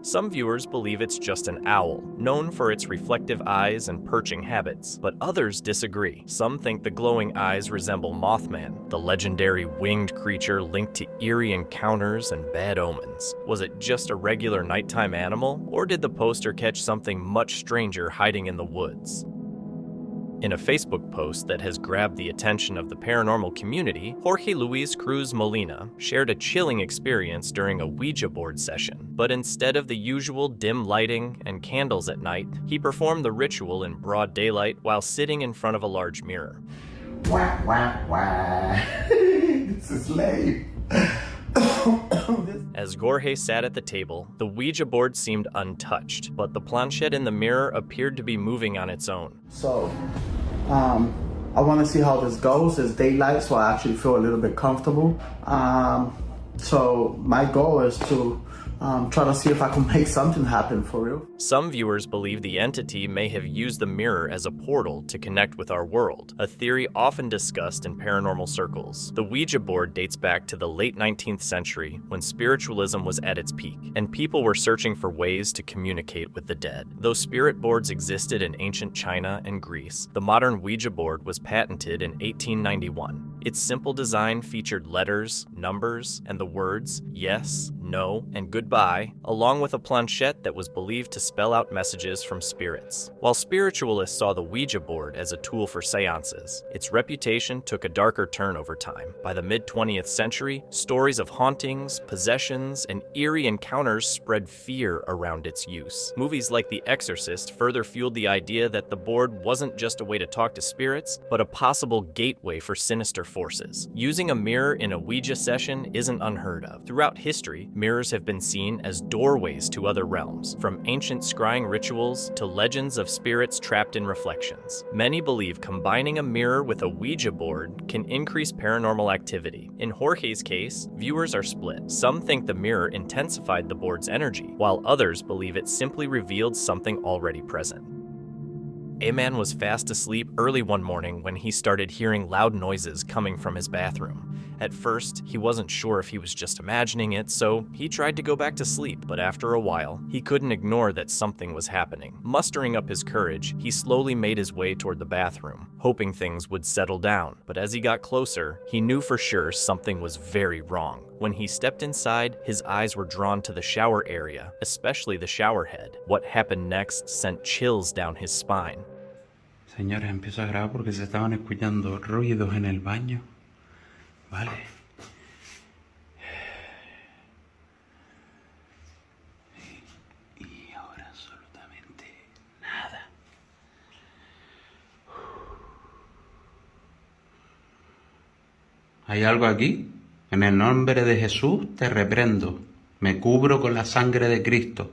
Some viewers believe it's just an owl, known for its reflective eyes and perching habits, but others disagree. Some think the glowing eyes resemble Mothman, the legendary winged creature linked to eerie encounters and bad omens. Was it just a regular nighttime animal, or did the poster catch something much stranger hiding in the woods? In a Facebook post that has grabbed the attention of the paranormal community, Jorge Luis Cruz Molina shared a chilling experience during a Ouija board session. But instead of the usual dim lighting and candles at night, he performed the ritual in broad daylight while sitting in front of a large mirror. Wah, wah, wah. This is lame. As Jorge sat at the table, the Ouija board seemed untouched, but the planchette in the mirror appeared to be moving on its own. So, I want to see how this goes. It's daylight, so I actually feel a little bit comfortable. So my goal is to try to see if I can make something happen for real. Some viewers believe the entity may have used the mirror as a portal to connect with our world, a theory often discussed in paranormal circles. The Ouija board dates back to the late 19th century when spiritualism was at its peak, and people were searching for ways to communicate with the dead. Though spirit boards existed in ancient China and Greece, the modern Ouija board was patented in 1891. Its simple design featured letters, numbers, and the words yes, no, and goodbye, along with a planchette that was believed to spell out messages from spirits. While spiritualists saw the Ouija board as a tool for seances, its reputation took a darker turn over time. By the mid-20th century, stories of hauntings, possessions, and eerie encounters spread fear around its use. Movies like The Exorcist further fueled the idea that the board wasn't just a way to talk to spirits, but a possible gateway for sinister forces. Using a mirror in a Ouija session isn't unheard of. Throughout history, mirrors have been seen as doorways to other realms, from ancient scrying rituals to legends of spirits trapped in reflections. Many believe combining a mirror with a Ouija board can increase paranormal activity. In Jorge's case, viewers are split. Some think the mirror intensified the board's energy, while others believe it simply revealed something already present. A man was fast asleep early one morning when he started hearing loud noises coming from his bathroom. At first, he wasn't sure if he was just imagining it, so he tried to go back to sleep, but after a while, he couldn't ignore that something was happening. Mustering up his courage, he slowly made his way toward the bathroom, hoping things would settle down. But as he got closer, he knew for sure something was very wrong. When he stepped inside, his eyes were drawn to the shower area, especially the shower head. What happened next sent chills down his spine. Señores, empiezo a grabar porque se estaban escuchando ruidos en el baño. Vale. Y ahora absolutamente nada. ¿Hay algo aquí? En el nombre de Jesús te reprendo. Me cubro con la sangre de Cristo.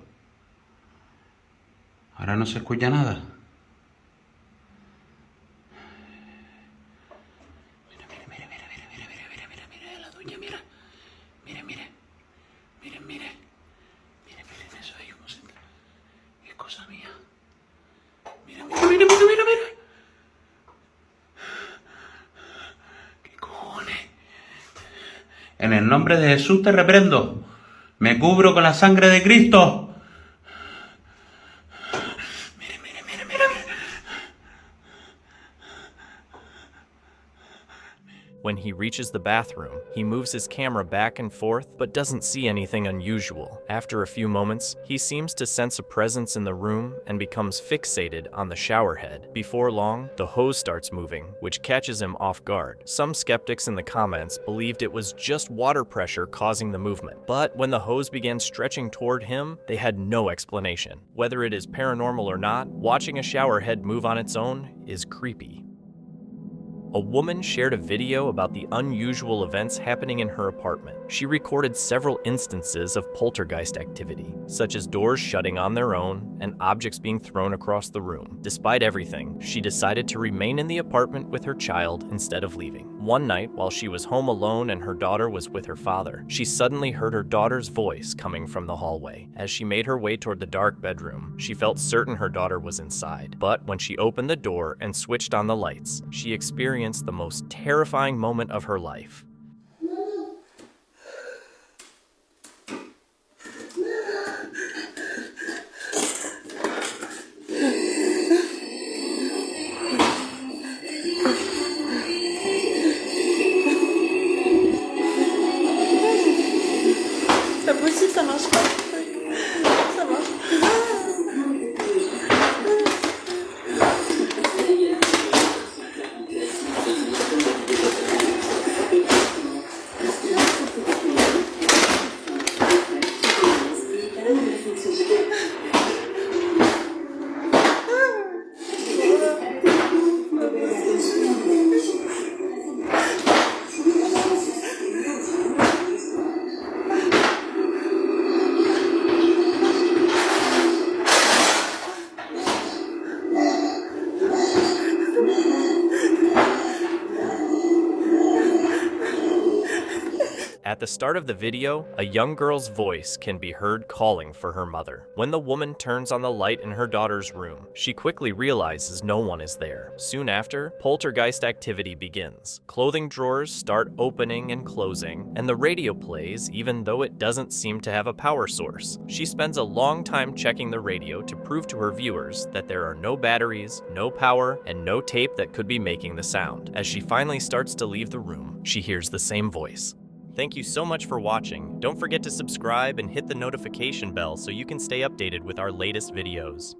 Ahora no se escucha nada. En el nombre de Jesús te reprendo. Me cubro con la sangre de Cristo. When he reaches the bathroom, he moves his camera back and forth, but doesn't see anything unusual. After a few moments, he seems to sense a presence in the room and becomes fixated on the shower head. Before long, the hose starts moving, which catches him off guard. Some skeptics in the comments believed it was just water pressure causing the movement. But when the hose began stretching toward him, they had no explanation. Whether it is paranormal or not, watching a shower head move on its own is creepy. A woman shared a video about the unusual events happening in her apartment. She recorded several instances of poltergeist activity, such as doors shutting on their own and objects being thrown across the room. Despite everything, she decided to remain in the apartment with her child instead of leaving. One night, while she was home alone and her daughter was with her father, she suddenly heard her daughter's voice coming from the hallway. As she made her way toward the dark bedroom, she felt certain her daughter was inside. But when she opened the door and switched on the lights, she experienced the most terrifying moment of her life. Ça marche pas. Ça marche. At the start of the video, a young girl's voice can be heard calling for her mother. When the woman turns on the light in her daughter's room, she quickly realizes no one is there. Soon after, poltergeist activity begins. Clothing drawers start opening and closing, and the radio plays even though it doesn't seem to have a power source. She spends a long time checking the radio to prove to her viewers that there are no batteries, no power, and no tape that could be making the sound. As she finally starts to leave the room, she hears the same voice. Thank you so much for watching. Don't forget to subscribe and hit the notification bell so you can stay updated with our latest videos.